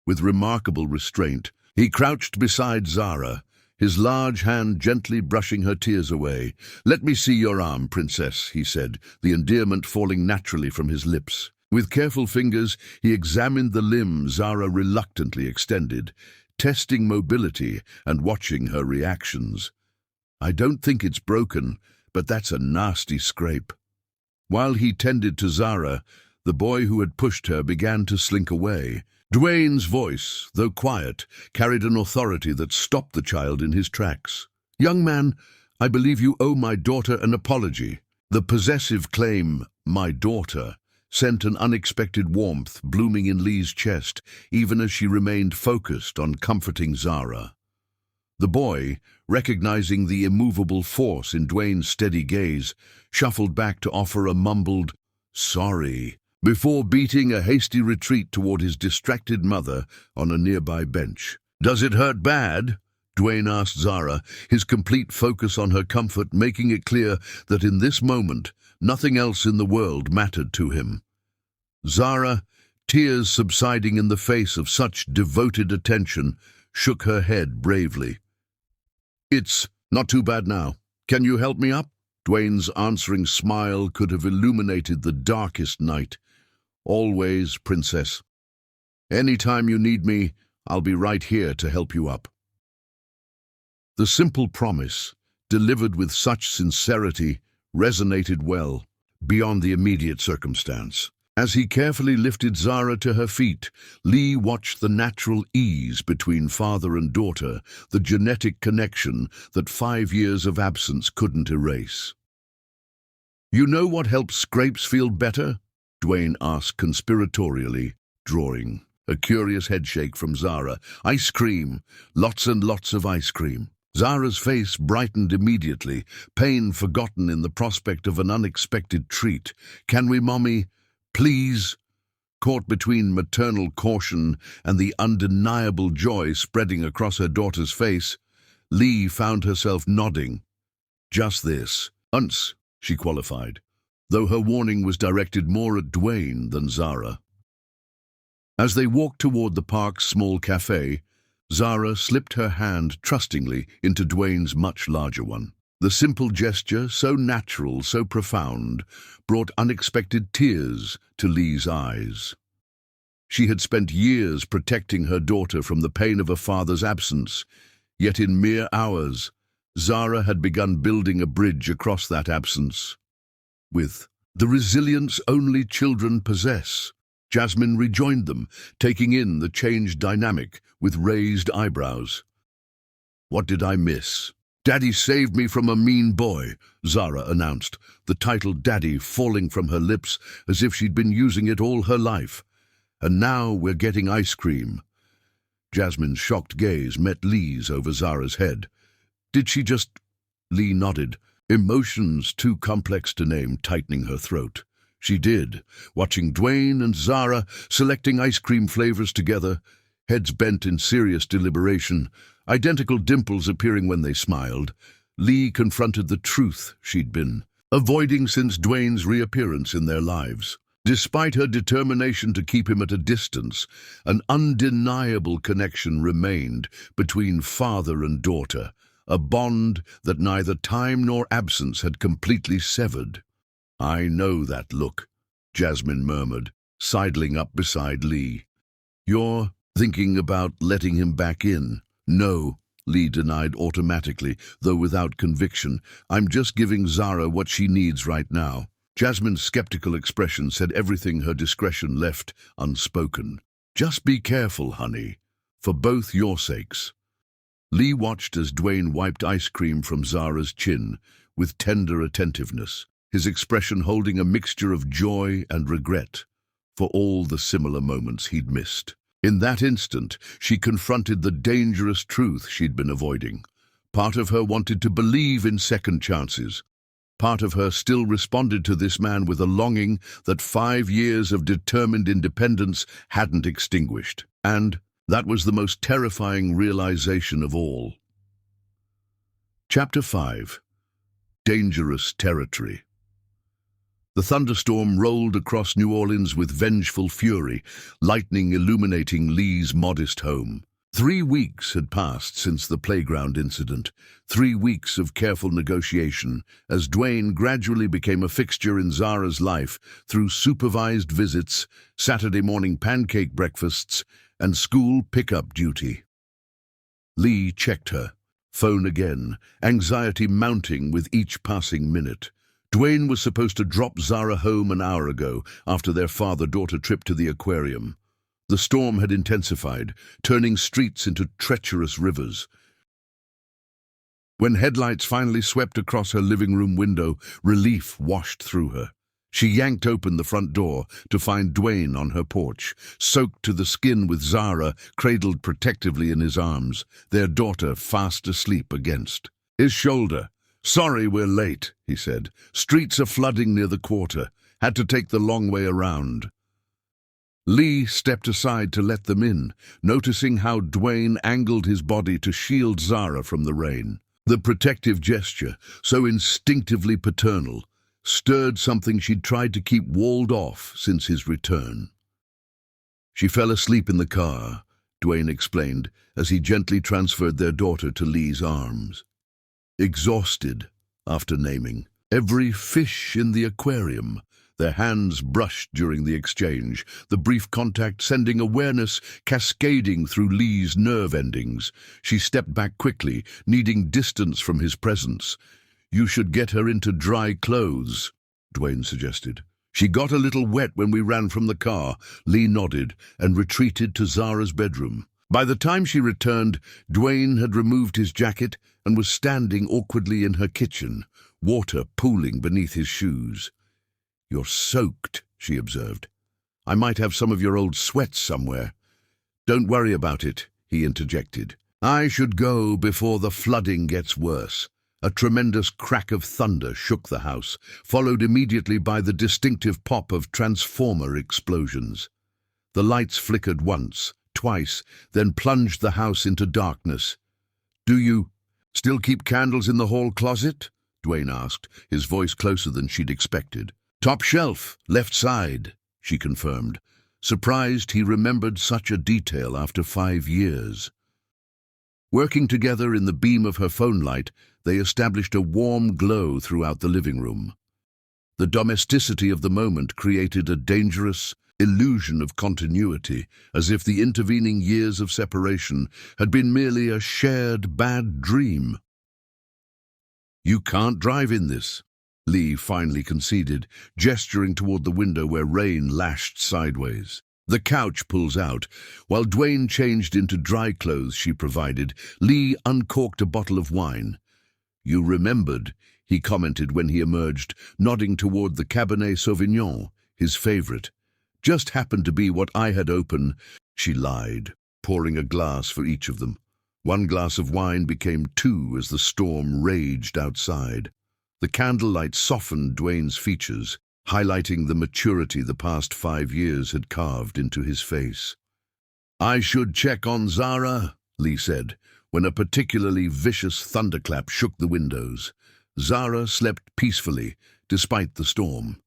With remarkable restraint, he crouched beside Zara, his large hand gently brushing her tears away. "Let me see your arm, princess," he said, the endearment falling naturally from his lips. With careful fingers, he examined the limb Zara reluctantly extended, testing mobility and watching her reactions. "I don't think it's broken, but that's a nasty scrape." While he tended to Zara, the boy who had pushed her began to slink away. Dwayne's voice, though quiet, carried an authority that stopped the child in his tracks. "Young man, I believe you owe my daughter an apology." The possessive claim, "my daughter," sent an unexpected warmth blooming in Lee's chest, even as she remained focused on comforting Zara. The boy, recognizing the immovable force in Dwayne's steady gaze, shuffled back to offer a mumbled, "sorry," before beating a hasty retreat toward his distracted mother on a nearby bench. "Does it hurt bad?" Dwayne asked Zara, his complete focus on her comfort, making it clear that in this moment, nothing else in the world mattered to him. Zara, tears subsiding in the face of such devoted attention, shook her head bravely. "It's not too bad now. Can you help me up?" Dwayne's answering smile could have illuminated the darkest night. "Always, princess. Anytime you need me, I'll be right here to help you up." The simple promise, delivered with such sincerity, resonated well, beyond the immediate circumstance. As he carefully lifted Zara to her feet, Lee watched the natural ease between father and daughter, the genetic connection that 5 years of absence couldn't erase. "You know what helps scrapes feel better?" Dwayne asked conspiratorially, drawing a curious headshake from Zara. "Ice cream. Lots and lots of ice cream." Zara's face brightened immediately, pain forgotten in the prospect of an unexpected treat. "Can we, Mommy? Please?" Caught between maternal caution and the undeniable joy spreading across her daughter's face, Lee found herself nodding. "Just this. Once," she qualified, though her warning was directed more at Dwayne than Zara. As they walked toward the park's small cafe, Zara slipped her hand trustingly into Dwayne's much larger one. The simple gesture, so natural, so profound, brought unexpected tears to Lee's eyes. She had spent years protecting her daughter from the pain of a father's absence, yet in mere hours, Zara had begun building a bridge across that absence. With the resilience only children possess, Jasmine rejoined them, taking in the changed dynamic with raised eyebrows. "What did I miss?" "Daddy saved me from a mean boy," Zara announced, the title Daddy falling from her lips as if she'd been using it all her life. "And now we're getting ice cream." Jasmine's shocked gaze met Lee's over Zara's head. "Did she just—" Lee nodded, emotions too complex to name tightening her throat. She did, watching Dwayne and Zara selecting ice cream flavors together, heads bent in serious deliberation, identical dimples appearing when they smiled. Lee confronted the truth she'd been avoiding since Dwayne's reappearance in their lives. Despite her determination to keep him at a distance, an undeniable connection remained between father and daughter, a bond that neither time nor absence had completely severed. "I know that look," Jasmine murmured, sidling up beside Lee. "You're thinking about letting him back in?" "No," Lee denied automatically, though without conviction. "I'm just giving Zara what she needs right now." Jasmine's skeptical expression said everything her discretion left unspoken. "Just be careful, honey, for both your sakes." Lee watched as Dwayne wiped ice cream from Zara's chin with tender attentiveness, his expression holding a mixture of joy and regret for all the similar moments he'd missed. In that instant, she confronted the dangerous truth she'd been avoiding. Part of her wanted to believe in second chances. Part of her still responded to this man with a longing that 5 years of determined independence hadn't extinguished. And that was the most terrifying realization of all. Chapter 5. Dangerous Territory. The thunderstorm rolled across New Orleans with vengeful fury, lightning illuminating Lee's modest home. 3 weeks had passed since the playground incident, 3 weeks of careful negotiation, as Dwayne gradually became a fixture in Zara's life through supervised visits, Saturday morning pancake breakfasts, and school pickup duty. Lee checked her. Phone again, anxiety mounting with each passing minute. Dwayne was supposed to drop Zara home an hour ago after their father-daughter trip to the aquarium. The storm had intensified, turning streets into treacherous rivers. When headlights finally swept across her living room window, relief washed through her. She yanked open the front door to find Dwayne on her porch, soaked to the skin with Zara cradled protectively in his arms, their daughter fast asleep against his shoulder. "Sorry we're late," he said. "Streets are flooding near the quarter. Had to take the long way around." Lee stepped aside to let them in, noticing how Dwayne angled his body to shield Zara from the rain. The protective gesture, so instinctively paternal, stirred something she'd tried to keep walled off since his return. She fell asleep in the car, Dwayne explained, as he gently transferred their daughter to Lee's arms. Exhausted, after naming every fish in the aquarium, their hands brushed during the exchange, the brief contact sending awareness cascading through Lee's nerve endings. She stepped back quickly, needing distance from his presence. "You should get her into dry clothes," Dwayne suggested. "She got a little wet when we ran from the car." Lee nodded and retreated to Zara's bedroom. By the time she returned, Dwayne had removed his jacket and was standing awkwardly in her kitchen, water pooling beneath his shoes. "You're soaked," she observed. "I might have some of your old sweats somewhere." "Don't worry about it," he interjected. "I should go before the flooding gets worse." A tremendous crack of thunder shook the house, followed immediately by the distinctive pop of transformer explosions. The lights flickered once, twice, then plunged the house into darkness. "Do you still keep candles in the hall closet?" Dwayne asked, his voice closer than she'd expected. "Top shelf, left side," she confirmed, surprised he remembered such a detail after 5 years. Working together in the beam of her phone light, they established a warm glow throughout the living room. The domesticity of the moment created a dangerous illusion of continuity, as if the intervening years of separation had been merely a shared bad dream. "You can't drive in this," Lee finally conceded, gesturing toward the window where rain lashed sideways. The couch pulls out. While Dwayne changed into dry clothes she provided, Lee uncorked a bottle of wine. "You remembered," he commented when he emerged, nodding toward the Cabernet Sauvignon, his favorite. "Just happened to be what I had open," she lied, pouring a glass for each of them. One glass of wine became 2 as the storm raged outside. The candlelight softened Dwayne's features, highlighting the maturity the past 5 years had carved into his face. "I should check on Zara," Lee said, when a particularly vicious thunderclap shook the windows. Zara slept peacefully, despite the storm.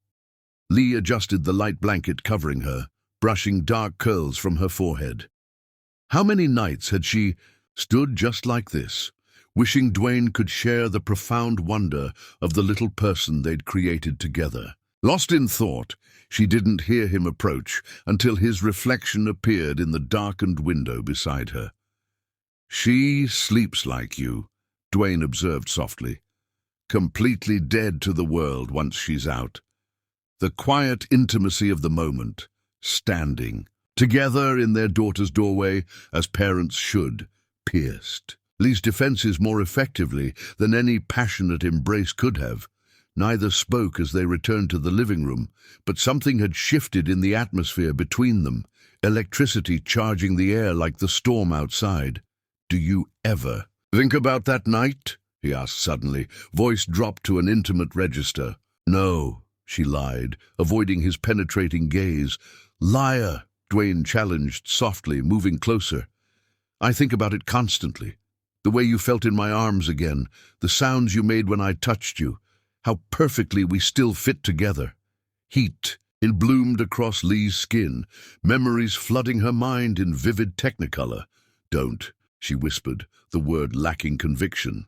Lee adjusted the light blanket covering her, brushing dark curls from her forehead. How many nights had she stood just like this, wishing Dwayne could share the profound wonder of the little person they'd created together. Lost in thought, she didn't hear him approach until his reflection appeared in the darkened window beside her. "She sleeps like you," Dwayne observed softly. "Completely dead to the world once she's out." The quiet intimacy of the moment, standing together in their daughter's doorway, as parents should, pierced Lee's defenses more effectively than any passionate embrace could have. Neither spoke as they returned to the living room, but something had shifted in the atmosphere between them, electricity charging the air like the storm outside. "Do you ever think about that night?" he asked suddenly, voice dropped to an intimate register. "No," she lied, avoiding his penetrating gaze. "Liar," Dwayne challenged softly, moving closer. "I think about it constantly. The way you felt in my arms again, the sounds you made when I touched you, how perfectly we still fit together." Heat bloomed across Lee's skin, memories flooding her mind in vivid technicolor. "Don't," she whispered, the word lacking conviction.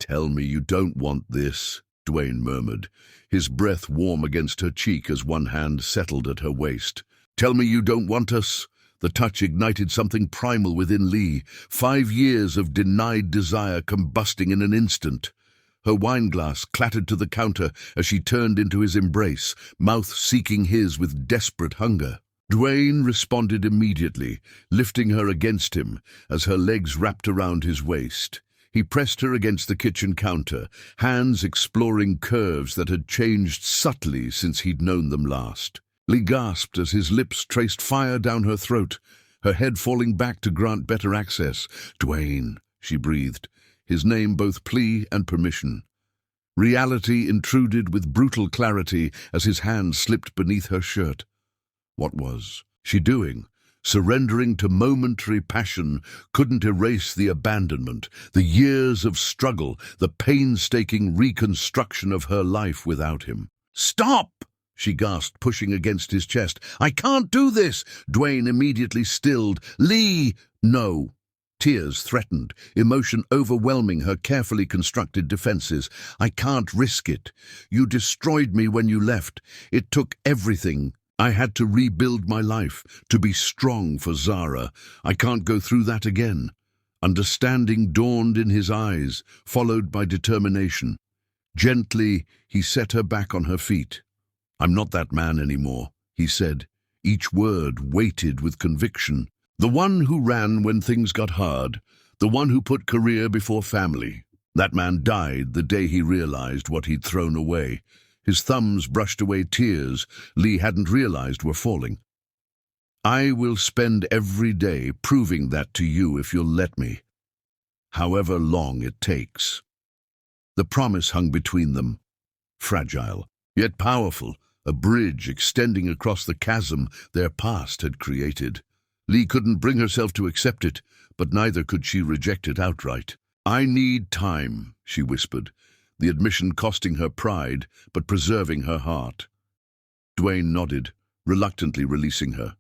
"Tell me you don't want this," Dwayne murmured, his breath warm against her cheek as one hand settled at her waist. "Tell me you don't want us." The touch ignited something primal within Lee, 5 years of denied desire combusting in an instant. Her wineglass clattered to the counter as she turned into his embrace, mouth seeking his with desperate hunger. Dwayne responded immediately, lifting her against him as her legs wrapped around his waist. He pressed her against the kitchen counter, hands exploring curves that had changed subtly since he'd known them last. Lee gasped as his lips traced fire down her throat, her head falling back to grant better access. "Dwayne," she breathed, his name both plea and permission. Reality intruded with brutal clarity as his hand slipped beneath her shirt. What was? she doing? Surrendering to momentary passion couldn't erase the abandonment, the years of struggle, the painstaking reconstruction of her life without him. "Stop!" she gasped, pushing against his chest. "I can't do this!" Dwayne immediately stilled. "Lee!" "No." Tears threatened, emotion overwhelming her carefully constructed defenses. "I can't risk it. You destroyed me when you left. It took everything. I had to rebuild my life, to be strong for Zara. I can't go through that again." Understanding dawned in his eyes, followed by determination. Gently, he set her back on her feet. "I'm not that man anymore," he said, each word weighted with conviction. "The one who ran when things got hard, the one who put career before family. That man died the day he realized what he'd thrown away." His thumbs brushed away tears Lee hadn't realized were falling. "I will spend every day proving that to you if you'll let me, however long it takes." The promise hung between them, fragile, yet powerful, a bridge extending across the chasm their past had created. Lee couldn't bring herself to accept it, but neither could she reject it outright. "I need time," she whispered, the admission costing her pride, but preserving her heart. Dwayne nodded, reluctantly releasing her.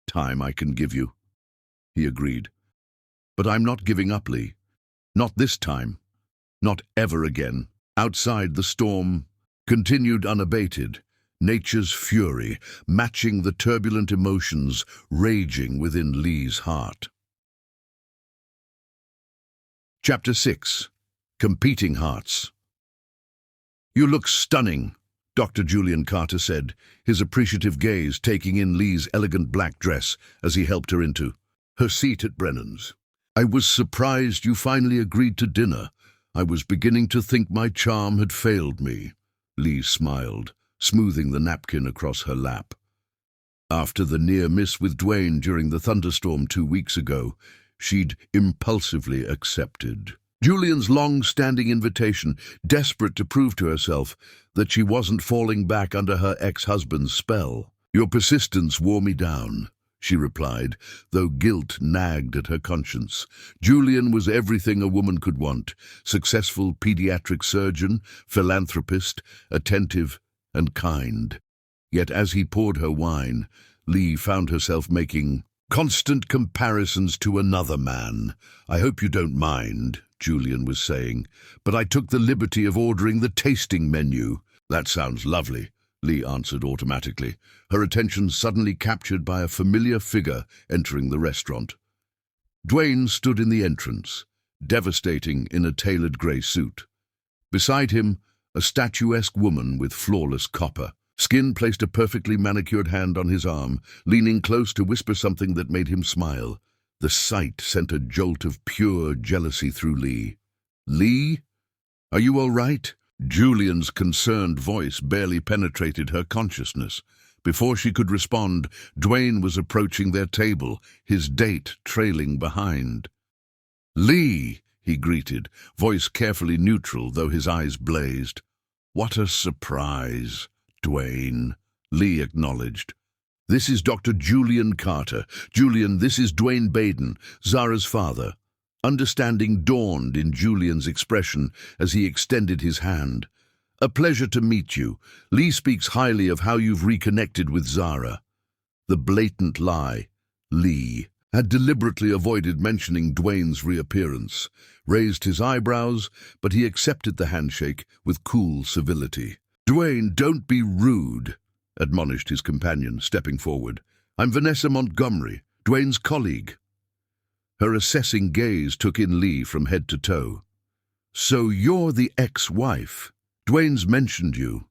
"Time I can give you," he agreed. "But I'm not giving up, Lee. Not this time. Not ever again." Outside, the storm continued unabated, nature's fury matching the turbulent emotions raging within Lee's heart. Chapter 6. Competing Hearts. "You look stunning," Dr. Julian Carter said, his appreciative gaze taking in Lee's elegant black dress as he helped her into her seat at Brennan's. "I was surprised you finally agreed to dinner. I was beginning to think my charm had failed me." Lee smiled, smoothing the napkin across her lap. After the near miss with Dwayne during the thunderstorm 2 weeks ago, she'd impulsively accepted Julian's long-standing invitation, desperate to prove to herself that she wasn't falling back under her ex-husband's spell. "Your persistence wore me down," she replied, though guilt nagged at her conscience. Julian was everything a woman could want: successful pediatric surgeon, philanthropist, attentive and kind. Yet as he poured her wine, Lee found herself making constant comparisons to another man. "I hope you don't mind," Julian was saying, "but I took the liberty of ordering the tasting menu." "That sounds lovely," Lee answered automatically, her attention suddenly captured by a familiar figure entering the restaurant. Dwayne stood in the entrance, devastating in a tailored grey suit. Beside him, a statuesque woman with flawless copper skin placed a perfectly manicured hand on his arm, leaning close to whisper something that made him smile. The sight sent a jolt of pure jealousy through Lee. "Lee? Are you all right?" Julian's concerned voice barely penetrated her consciousness. Before she could respond, Dwayne was approaching their table, his date trailing behind. "Lee," he greeted, voice carefully neutral though his eyes blazed. "What a surprise, Dwayne," Lee acknowledged. "This is Dr. Julian Carter. Julian, this is Dwayne Baden, Zara's father." Understanding dawned in Julian's expression as he extended his hand. "A pleasure to meet you. Lee speaks highly of how you've reconnected with Zara." The blatant lie, Lee, had deliberately avoided mentioning Dwayne's reappearance, raised his eyebrows, but he accepted the handshake with cool civility. "Dwayne, don't be rude," admonished his companion, stepping forward. "I'm Vanessa Montgomery, Dwayne's colleague." Her assessing gaze took in Lee from head to toe. "So you're the ex-wife. Dwayne's mentioned you."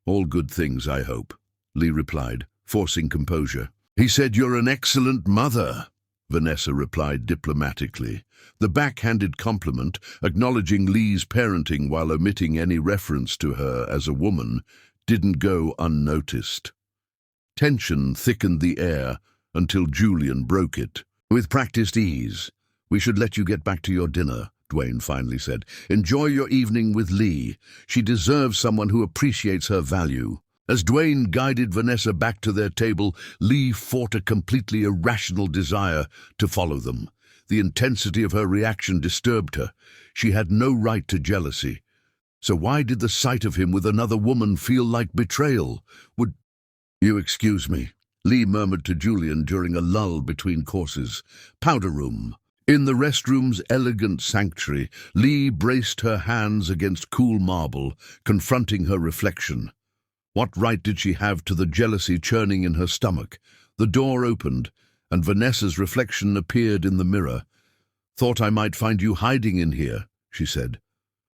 "All good things, I hope," Lee replied, forcing composure. "He said you're an excellent mother," Vanessa replied diplomatically. The backhanded compliment, acknowledging Lee's parenting while omitting any reference to her as a woman, didn't go unnoticed. Tension thickened the air until Julian broke it. "With practiced ease, we should let you get back to your dinner," Dwayne finally said. "Enjoy your evening with Lee. She deserves someone who appreciates her value." As Dwayne guided Vanessa back to their table, Lee fought a completely irrational desire to follow them. The intensity of her reaction disturbed her. She had no right to jealousy. So why did the sight of him with another woman feel like betrayal? Would you excuse me? Lee murmured to Julian during a lull between courses. Powder room. In the restroom's elegant sanctuary, Lee braced her hands against cool marble, confronting her reflection. What right did she have to the jealousy churning in her stomach? The door opened, and Vanessa's reflection appeared in the mirror. "Thought I might find you hiding in here," she said.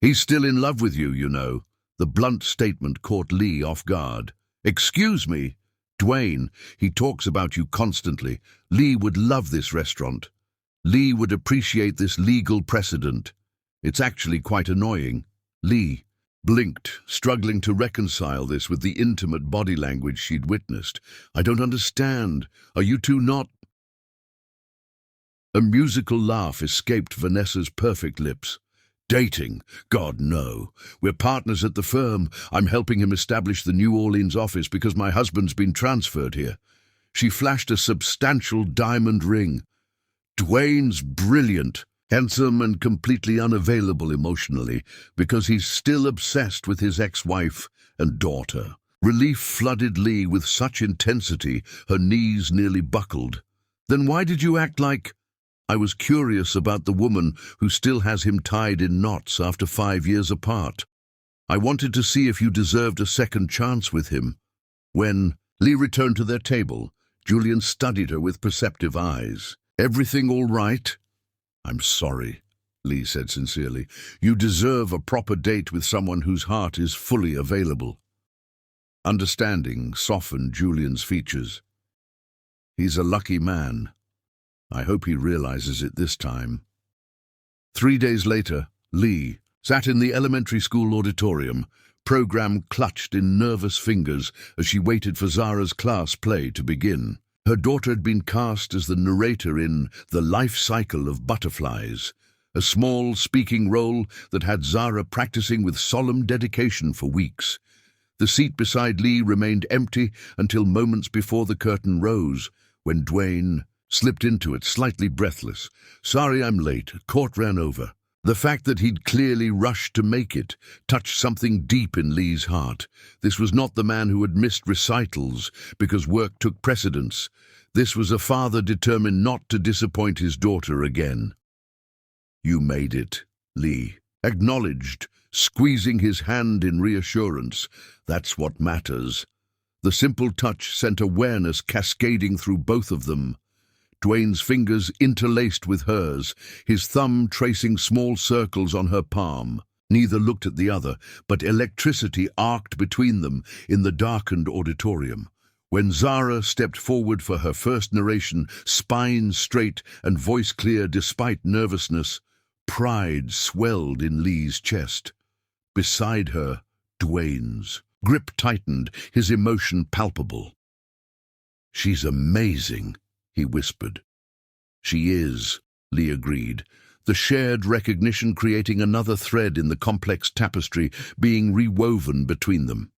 "He's still in love with you, you know." The blunt statement caught Lee off guard. "Excuse me, Dwayne, he talks about you constantly. Lee would love this restaurant. Lee would appreciate this legal precedent. It's actually quite annoying." Lee blinked, struggling to reconcile this with the intimate body language she'd witnessed. "I don't understand. Are you two not—" A musical laugh escaped Vanessa's perfect lips. "Dating? God, no. We're partners at the firm. I'm helping him establish the New Orleans office because my husband's been transferred here." She flashed a substantial diamond ring. "Dwayne's brilliant, handsome and completely unavailable emotionally because he's still obsessed with his ex-wife and daughter." Relief flooded Lee with such intensity her knees nearly buckled. "Then why did you act like—" "I was curious about the woman who still has him tied in knots after 5 years apart. I wanted to see if you deserved a second chance with him." When Lee returned to their table, Julian studied her with perceptive eyes. "Everything all right?" "I'm sorry," Lee said sincerely. "You deserve a proper date with someone whose heart is fully available." Understanding softened Julian's features. "He's a lucky man. I hope he realizes it this time." 3 days later, Lee sat in the elementary school auditorium, program clutched in nervous fingers as she waited for Zara's class play to begin. Her daughter had been cast as the narrator in The Life Cycle of Butterflies, a small speaking role that had Zara practicing with solemn dedication for weeks. The seat beside Lee remained empty until moments before the curtain rose, when Dwayne slipped into it, slightly breathless. "Sorry I'm late. Court ran over." The fact that he'd clearly rushed to make it touched something deep in Lee's heart. This was not the man who had missed recitals because work took precedence. This was a father determined not to disappoint his daughter again. "You made it," Lee acknowledged, squeezing his hand in reassurance. "That's what matters." The simple touch sent awareness cascading through both of them. Dwayne's fingers interlaced with hers, his thumb tracing small circles on her palm. Neither looked at the other, but electricity arced between them in the darkened auditorium. When Zara stepped forward for her first narration, spine straight and voice clear despite nervousness, pride swelled in Lee's chest. Beside her, Dwayne's grip tightened, his emotion palpable. "She's amazing," he whispered. "She is," Lee agreed, the shared recognition creating another thread in the complex tapestry being rewoven between them.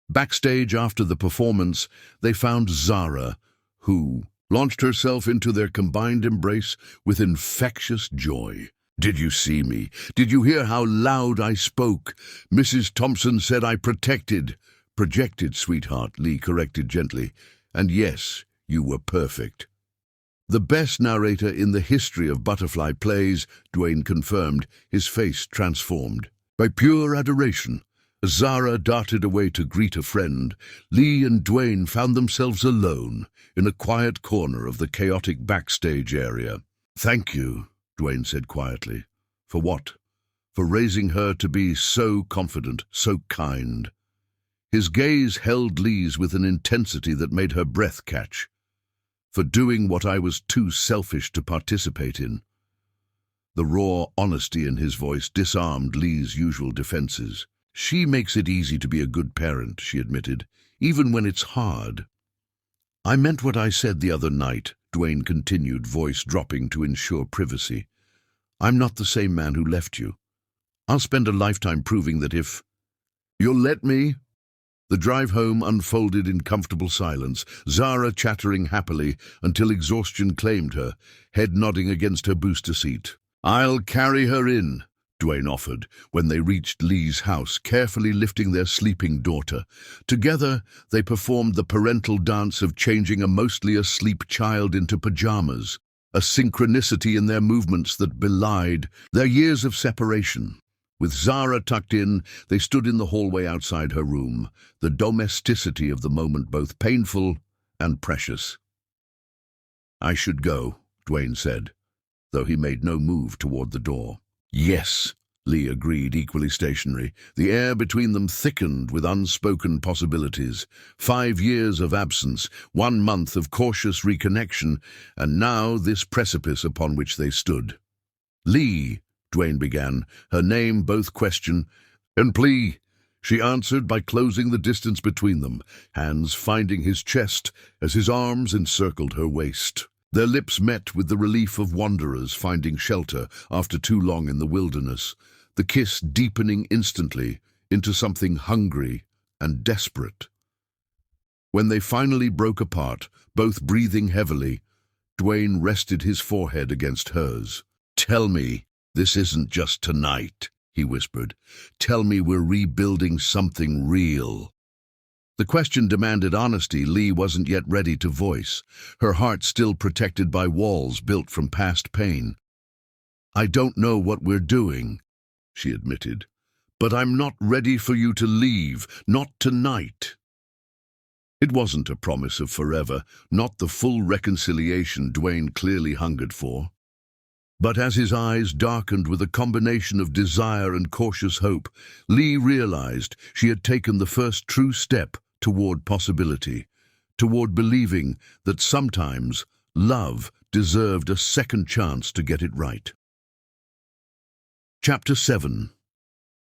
Backstage after the performance, they found Zara, who launched herself into their combined embrace with infectious joy. "Did you see me? Did you hear how loud I spoke? Mrs. Thompson said I projected, sweetheart," Lee corrected gently. "And yes, you were perfect." "The best narrator in the history of butterfly plays," Dwayne confirmed, his face transformed. By pure adoration, as Zara darted away to greet a friend, Lee and Dwayne found themselves alone in a quiet corner of the chaotic backstage area. "Thank you," Dwayne said quietly. "For what?" "For raising her to be so confident, so kind." His gaze held Lee's with an intensity that made her breath catch. "For doing what I was too selfish to participate in." The raw honesty in his voice disarmed Lee's usual defenses. "She makes it easy to be a good parent," she admitted, "even when it's hard." "I meant what I said the other night," Dwayne continued, voice dropping to ensure privacy. "I'm not the same man who left you. I'll spend a lifetime proving that if—" "You'll let me?" The drive home unfolded in comfortable silence, Zara chattering happily until exhaustion claimed her, head nodding against her booster seat. "I'll carry her in," Dwayne offered when they reached Lee's house, carefully lifting their sleeping daughter. Together, they performed the parental dance of changing a mostly asleep child into pajamas, a synchronicity in their movements that belied their years of separation. With Zara tucked in, they stood in the hallway outside her room, the domesticity of the moment both painful and precious. "I should go," Dwayne said, though he made no move toward the door. "Yes," Lee agreed, equally stationary. The air between them thickened with unspoken possibilities. 5 years of absence, 1 month of cautious reconnection, and now this precipice upon which they stood. "Lee," Dwayne began, her name both question and plea. She answered by closing the distance between them, hands finding his chest as his arms encircled her waist. Their lips met with the relief of wanderers finding shelter after too long in the wilderness, the kiss deepening instantly into something hungry and desperate. When they finally broke apart, both breathing heavily, Dwayne rested his forehead against hers. "Tell me this isn't just tonight," he whispered. "Tell me we're rebuilding something real." The question demanded honesty Lee wasn't yet ready to voice, her heart still protected by walls built from past pain. "I don't know what we're doing," she admitted, "but I'm not ready for you to leave, not tonight." It wasn't a promise of forever, not the full reconciliation Dwayne clearly hungered for. But as his eyes darkened with a combination of desire and cautious hope, Lee realized she had taken the first true step toward possibility, toward believing that sometimes love deserved a second chance to get it right. Chapter 7.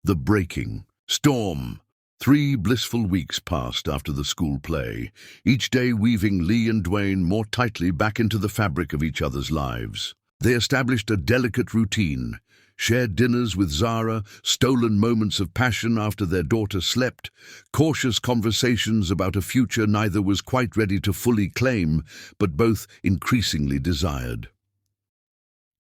The Breaking. Storm. 3 blissful weeks passed after the school play, each day weaving Lee and Dwayne more tightly back into the fabric of each other's lives. They established a delicate routine, shared dinners with Zara, stolen moments of passion after their daughter slept, cautious conversations about a future neither was quite ready to fully claim, but both increasingly desired.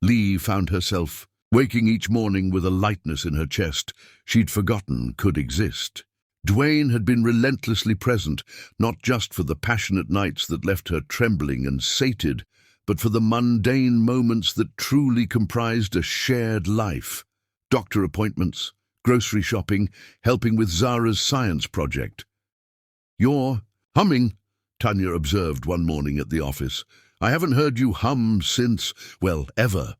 Lee found herself waking each morning with a lightness in her chest she'd forgotten could exist. Dwayne had been relentlessly present, not just for the passionate nights that left her trembling and sated, but for the mundane moments that truly comprised a shared life. Doctor appointments, grocery shopping, helping with Zara's science project. "You're humming," Tanya observed one morning at the office. "I haven't heard you hum since, well, ever."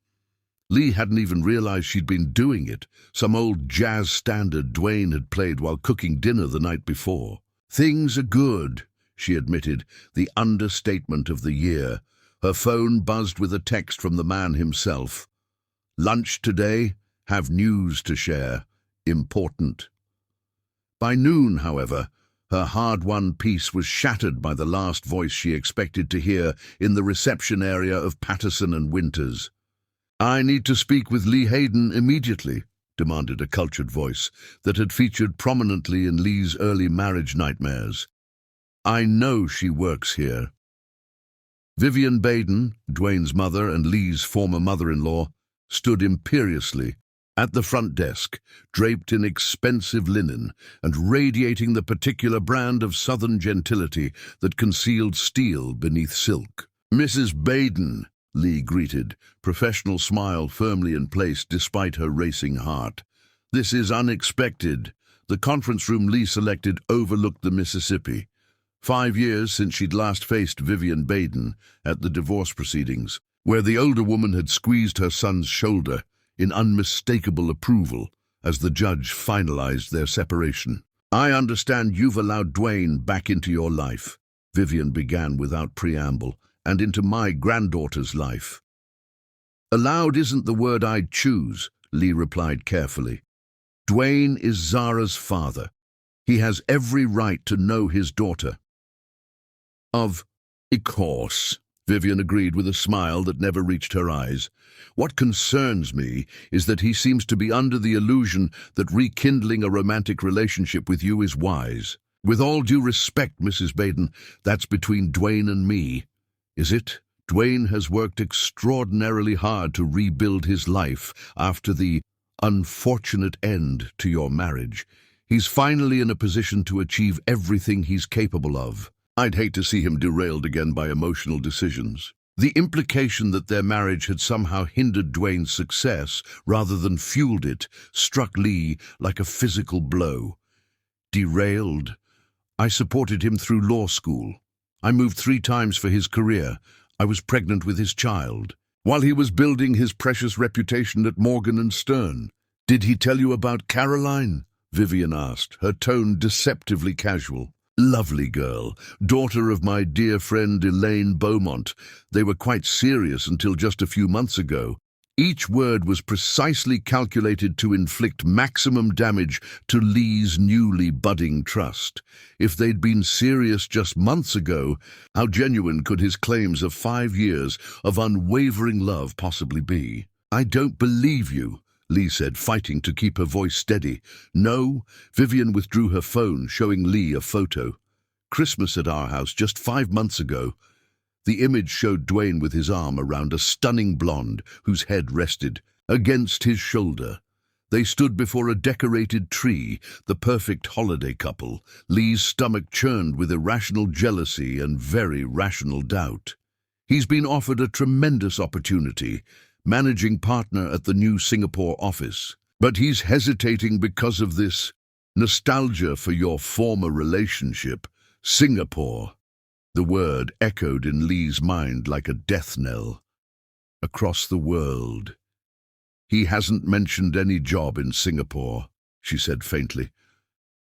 Lee hadn't even realized she'd been doing it, some old jazz standard Dwayne had played while cooking dinner the night before. "Things are good," she admitted, the understatement of the year. Her phone buzzed with a text from the man himself. "Lunch today? Have news to share. Important." By noon, however, her hard-won peace was shattered by the last voice she expected to hear in the reception area of Patterson and Winters. "I need to speak with Lee Hayden immediately," demanded a cultured voice that had featured prominently in Lee's early marriage nightmares. "I know she works here." Vivian Baden, Dwayne's mother and Lee's former mother-in-law, stood imperiously at the front desk, draped in expensive linen and radiating the particular brand of southern gentility that concealed steel beneath silk. "Mrs. Baden," Lee greeted, professional smile firmly in place despite her racing heart. "This is unexpected." The conference room Lee selected overlooked the Mississippi. 5 years since she'd last faced Vivian Baden at the divorce proceedings, where the older woman had squeezed her son's shoulder in unmistakable approval as the judge finalized their separation. "I understand you've allowed Dwayne back into your life," Vivian began without preamble, "and into my granddaughter's life." "Allowed isn't the word I'd choose," Lee replied carefully. "Dwayne is Zara's father. He has every right to know his daughter." "Of course," Vivian agreed with a smile that never reached her eyes. "What concerns me is that he seems to be under the illusion that rekindling a romantic relationship with you is wise. With all due respect, Mrs. Baden, that's between Dwayne and me. Is it? Dwayne has worked extraordinarily hard to rebuild his life after the unfortunate end to your marriage. He's finally in a position to achieve everything he's capable of. I'd hate to see him derailed again by emotional decisions. The implication that their marriage had somehow hindered Dwayne's success rather than fueled it struck Lee like a physical blow. Derailed? I supported him through law school. I moved 3 times for his career. I was pregnant with his child. While he was building his precious reputation at Morgan & Stern. Did he tell you about Caroline? Vivian asked, her tone deceptively casual. Lovely girl, daughter of my dear friend Elaine Beaumont. They were quite serious until just a few months ago. Each word was precisely calculated to inflict maximum damage to Lee's newly budding trust. If they'd been serious just months ago, how genuine could his claims of 5 years of unwavering love possibly be? I don't believe you, Lee said, fighting to keep her voice steady. No, Vivian withdrew her phone, showing Lee a photo. Christmas at our house just 5 months ago. The image showed Dwayne with his arm around a stunning blonde whose head rested against his shoulder. They stood before a decorated tree, the perfect holiday couple. Lee's stomach churned with irrational jealousy and very rational doubt. He's been offered a tremendous opportunity, managing partner at the new Singapore office. But he's hesitating because of this nostalgia for your former relationship. Singapore. The word echoed in Lee's mind like a death knell. Across the world. He hasn't mentioned any job in Singapore, she said faintly.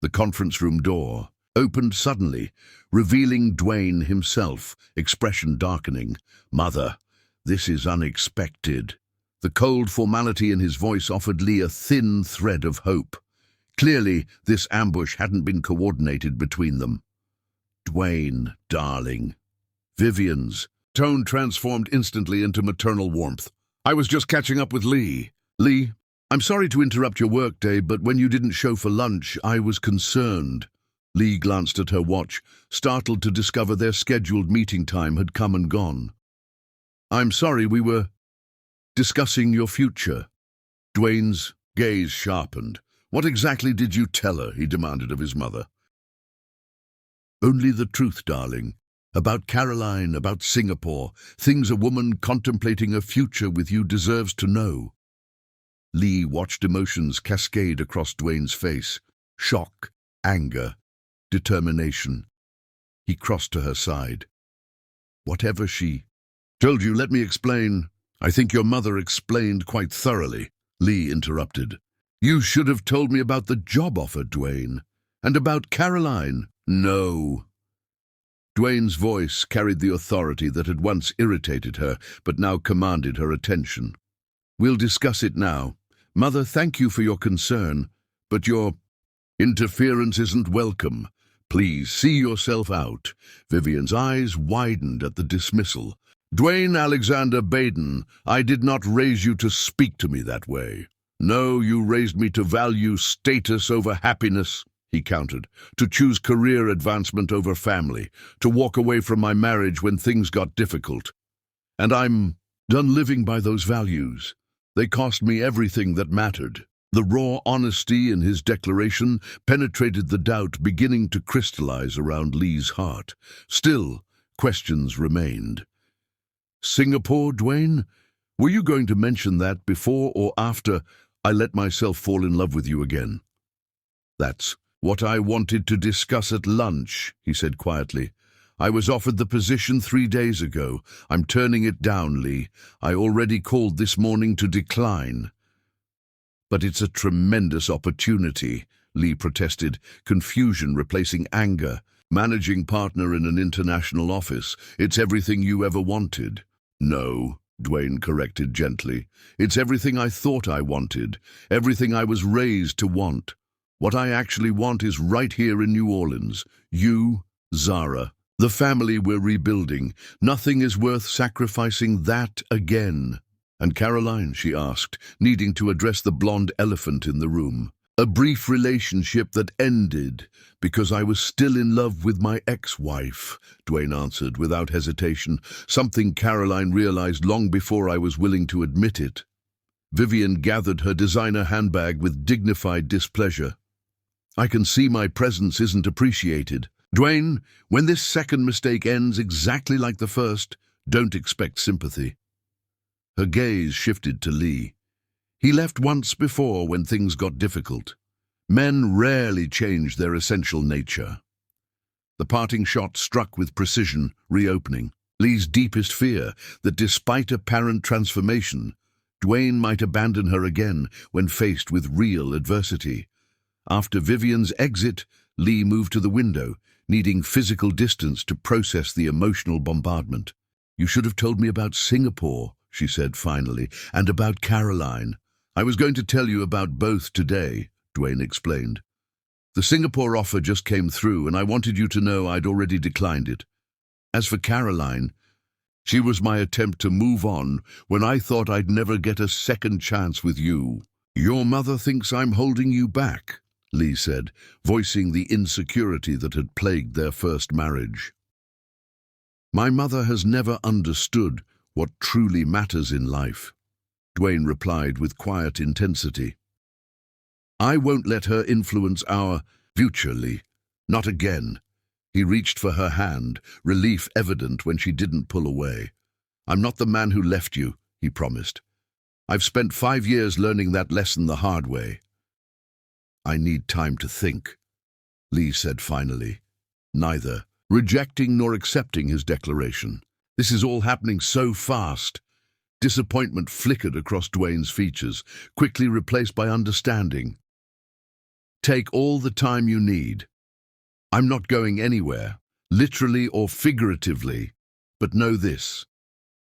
The conference room door opened suddenly, revealing Dwayne himself, expression darkening. Mother, this is unexpected. The cold formality in his voice offered Lee a thin thread of hope. Clearly, this ambush hadn't been coordinated between them. Dwayne, darling. Vivian's tone transformed instantly into maternal warmth. I was just catching up with Lee. Lee, I'm sorry to interrupt your workday, but when you didn't show for lunch, I was concerned. Lee glanced at her watch, startled to discover their scheduled meeting time had come and gone. I'm sorry, we were discussing your future. Dwayne's gaze sharpened. What exactly did you tell her? He demanded of his mother. Only the truth, darling. About Caroline, about Singapore, things a woman contemplating a future with you deserves to know. Lee watched emotions cascade across Dwayne's face. Shock, anger, determination. He crossed to her side. Whatever she told you, let me explain. I think your mother explained quite thoroughly. Lee interrupted. You should have told me about the job offer, Dwayne. And about Caroline. No. Dwayne's voice carried the authority that had once irritated her, but now commanded her attention. We'll discuss it now. Mother, thank you for your concern, but your interference isn't welcome. Please see yourself out. Vivian's eyes widened at the dismissal. Dwayne Alexander Baden, I did not raise you to speak to me that way. No, you raised me to value status over happiness, he countered, to choose career advancement over family, to walk away from my marriage when things got difficult. And I'm done living by those values. They cost me everything that mattered. The raw honesty in his declaration penetrated the doubt beginning to crystallize around Lee's heart. Still, questions remained. Singapore, Dwayne? Were you going to mention that before or after I let myself fall in love with you again? That's what I wanted to discuss at lunch, he said quietly. I was offered the position 3 days ago. I'm turning it down, Lee. I already called this morning to decline. But it's a tremendous opportunity, Lee protested, confusion replacing anger. Managing partner in an international office. It's everything you ever wanted. No, Dwayne corrected gently. It's everything I thought I wanted. Everything I was raised to want. What I actually want is right here in New Orleans. You, Zara, the family we're rebuilding. Nothing is worth sacrificing that again. And Caroline, she asked, needing to address the blonde elephant in the room. A brief relationship that ended because I was still in love with my ex-wife, Dwayne answered without hesitation, something Caroline realized long before I was willing to admit it. Vivian gathered her designer handbag with dignified displeasure. I can see my presence isn't appreciated. Dwayne, when this second mistake ends exactly like the first, don't expect sympathy. Her gaze shifted to Lee. He left once before when things got difficult. Men rarely change their essential nature. The parting shot struck with precision, reopening Lee's deepest fear that despite apparent transformation, Dwayne might abandon her again when faced with real adversity. After Vivian's exit, Lee moved to the window, needing physical distance to process the emotional bombardment. "You should have told me about Singapore," she said finally, "and about Caroline." "I was going to tell you about both today," Dwayne explained. "The Singapore offer just came through, and I wanted you to know I'd already declined it. As for Caroline, she was my attempt to move on when I thought I'd never get a second chance with you." "Your mother thinks I'm holding you back," Lee said, voicing the insecurity that had plagued their first marriage. "My mother has never understood what truly matters in life," Dwayne replied with quiet intensity. "I won't let her influence our future, Lee. Not again." He reached for her hand, relief evident when she didn't pull away. "I'm not the man who left you," he promised. "I've spent 5 years learning that lesson the hard way." "I need time to think," Lee said finally, neither rejecting nor accepting his declaration. "This is all happening so fast." Disappointment flickered across Dwayne's features, quickly replaced by understanding. "Take all the time you need. I'm not going anywhere, literally or figuratively, but know this.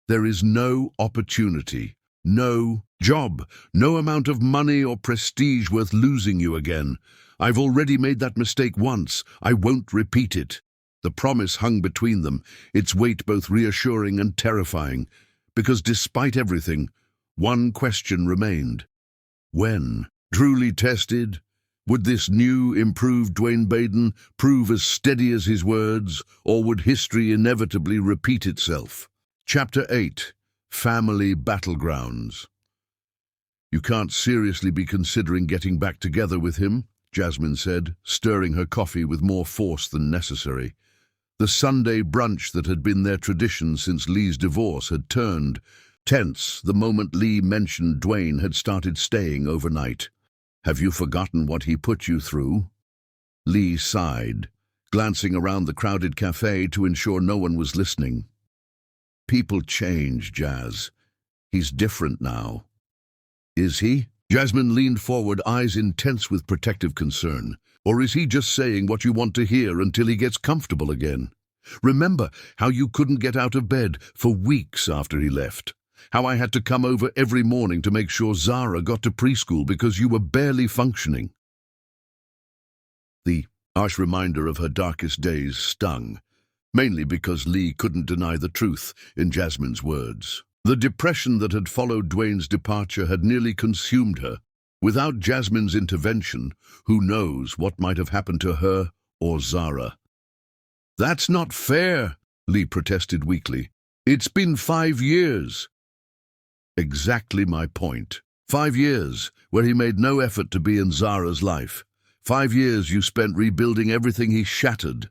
There is no opportunity, no job, no amount of money or prestige worth losing you again. I've already made that mistake once. I won't repeat it." The promise hung between them, its weight both reassuring and terrifying, because despite everything, one question remained. When, truly tested, would this new, improved Dwayne Baden prove as steady as his words, or would history inevitably repeat itself? Chapter 8. Family Battlegrounds. "You can't seriously be considering getting back together with him," Jasmine said, stirring her coffee with more force than necessary. The Sunday brunch that had been their tradition since Lee's divorce had turned tense the moment Lee mentioned Dwayne had started staying overnight. "Have you forgotten what he put you through?" Lee sighed, glancing around the crowded cafe to ensure no one was listening. "People change, Jazz. He's different now." "Is he?" Jasmine leaned forward, eyes intense with protective concern. "Or is he just saying what you want to hear until he gets comfortable again? Remember how you couldn't get out of bed for weeks after he left? How I had to come over every morning to make sure Zara got to preschool because you were barely functioning?" The harsh reminder of her darkest days stung, mainly because Lee couldn't deny the truth in Jasmine's words. The depression that had followed Dwayne's departure had nearly consumed her. Without Jasmine's intervention, who knows what might have happened to her or Zara. "That's not fair," Lee protested weakly. "It's been 5 years." "Exactly my point. 5 years where he made no effort to be in Zara's life. 5 years you spent rebuilding everything he shattered.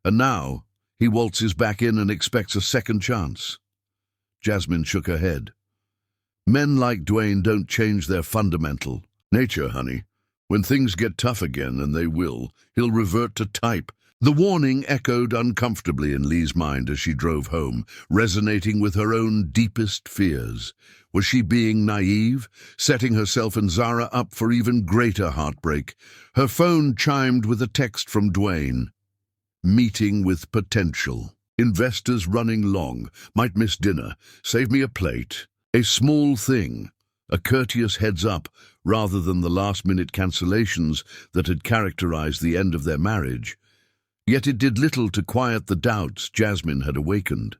And now he waltzes back in and expects a second chance." Jasmine shook her head. "Men like Dwayne don't change their fundamental nature, honey. When things get tough again, and they will, he'll revert to type." The warning echoed uncomfortably in Lee's mind as she drove home, resonating with her own deepest fears. Was she being naive, setting herself and Zara up for even greater heartbreak? Her phone chimed with a text from Dwayne. "Meeting with potential. Investors running long. Might miss dinner. Save me a plate." A small thing, a courteous heads-up, rather than the last-minute cancellations that had characterized the end of their marriage. Yet it did little to quiet the doubts Jasmine had awakened.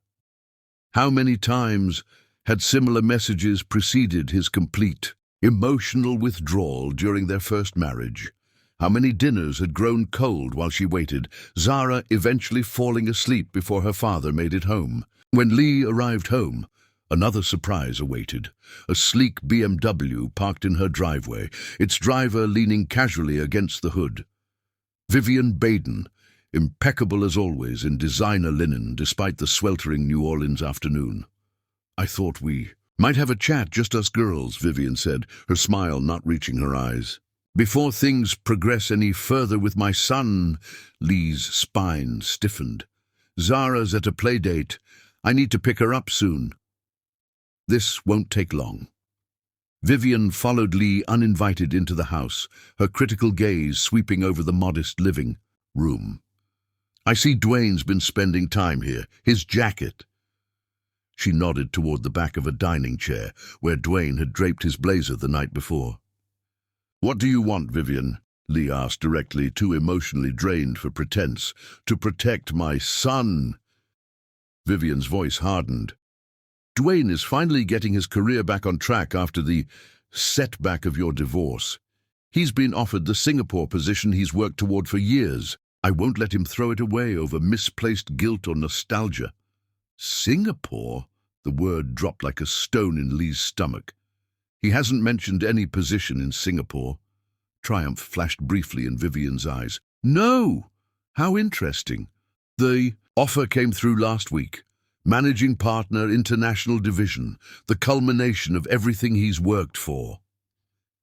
How many times had similar messages preceded his complete emotional withdrawal during their first marriage. How many dinners had grown cold while she waited, Zara eventually falling asleep before her father made it home. When Lee arrived home, another surprise awaited. A sleek BMW parked in her driveway, its driver leaning casually against the hood. Vivian Baden, impeccable as always in designer linen despite the sweltering New Orleans afternoon. "I thought we might have a chat, just us girls," Vivian said, her smile not reaching her eyes. "Before things progress any further with my son," Lee's spine stiffened. "Zara's at a play date. I need to pick her up soon." "This won't take long." Vivian followed Lee uninvited into the house, her critical gaze sweeping over the modest living room. "I see Dwayne's been spending time here. His jacket." She nodded toward the back of a dining chair, where Dwayne had draped his blazer the night before. "What do you want, Vivian?" Lee asked directly, too emotionally drained for pretense. "To protect my son." Vivian's voice hardened. "Dwayne is finally getting his career back on track after the setback of your divorce. He's been offered the Singapore position he's worked toward for years. I won't let him throw it away over misplaced guilt or nostalgia." "Singapore?" The word dropped like a stone in Lee's stomach. "He hasn't mentioned any position in Singapore." Triumph flashed briefly in Vivian's eyes. "No! How interesting. The offer came through last week. Managing partner, international division, the culmination of everything he's worked for."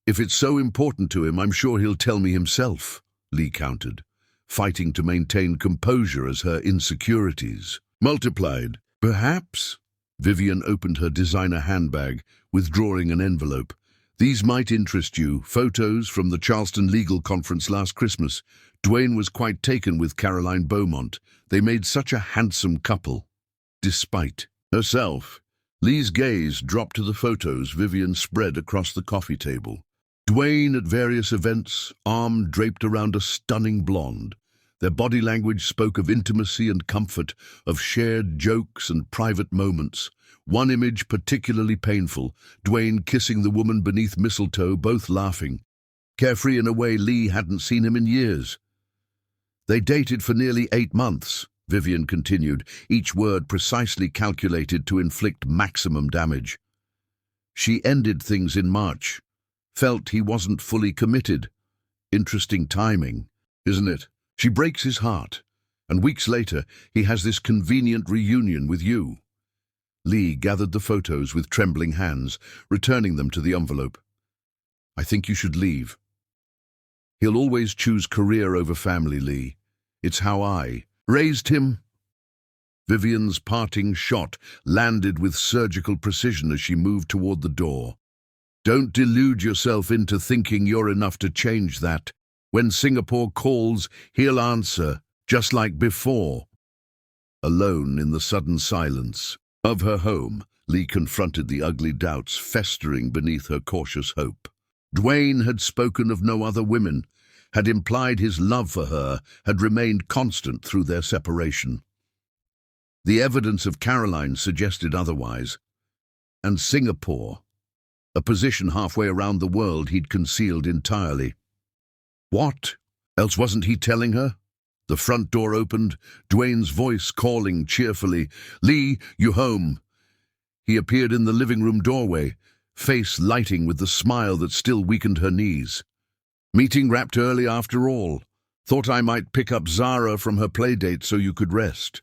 "If it's so important to him, I'm sure he'll tell me himself," Lee countered, fighting to maintain composure as her insecurities multiplied. "Perhaps." Vivian opened her designer handbag, withdrawing an envelope. "These might interest you. Photos from the Charleston Legal Conference last Christmas. Dwayne was quite taken with Caroline Beaumont. They made such a handsome couple." Despite herself, Lee's gaze dropped to the photos Vivian spread across the coffee table. Dwayne at various events, arm draped around a stunning blonde. Their body language spoke of intimacy and comfort, of shared jokes and private moments. One image particularly painful, Dwayne kissing the woman beneath mistletoe, both laughing. Carefree in a way Lee hadn't seen him in years. "They dated for nearly 8 months, Vivian continued, each word precisely calculated to inflict maximum damage. "She ended things in March. Felt he wasn't fully committed. Interesting timing, isn't it? She breaks his heart, and weeks later he has this convenient reunion with you." Lee gathered the photos with trembling hands, returning them to the envelope. "I think you should leave. He'll always choose career over family, Lee. It's how I raised him." Vivian's parting shot landed with surgical precision as she moved toward the door. "Don't delude yourself into thinking you're enough to change that. When Singapore calls, he'll answer, just like before." Alone in the sudden silence of her home, Lee confronted the ugly doubts festering beneath her cautious hope. Dwayne had spoken of no other women, had implied his love for her had remained constant through their separation. The evidence of Caroline suggested otherwise. And Singapore, a position halfway around the world he'd concealed entirely. What else wasn't he telling her? The front door opened, Dwayne's voice calling cheerfully, "Lee, you home." He appeared in the living room doorway, face lighting with the smile that still weakened her knees. "Meeting wrapped early after all. Thought I might pick up Zara from her playdate so you could rest."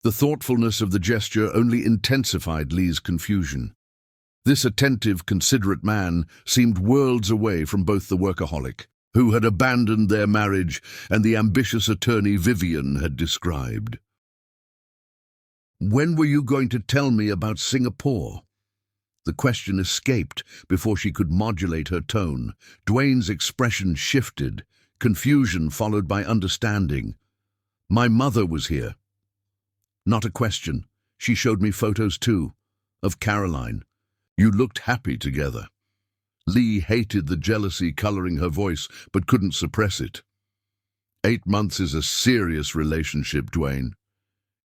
The thoughtfulness of the gesture only intensified Lee's confusion. This attentive, considerate man seemed worlds away from both the workaholic, who had abandoned their marriage, and the ambitious attorney Vivian had described. "When were you going to tell me about Singapore?" The question escaped before she could modulate her tone. Dwayne's expression shifted, confusion followed by understanding. "My mother was here." Not a question. She showed me photos too, of Caroline. You looked happy together. Lee hated the jealousy coloring her voice, but couldn't suppress it. 8 months is a serious relationship, Dwayne.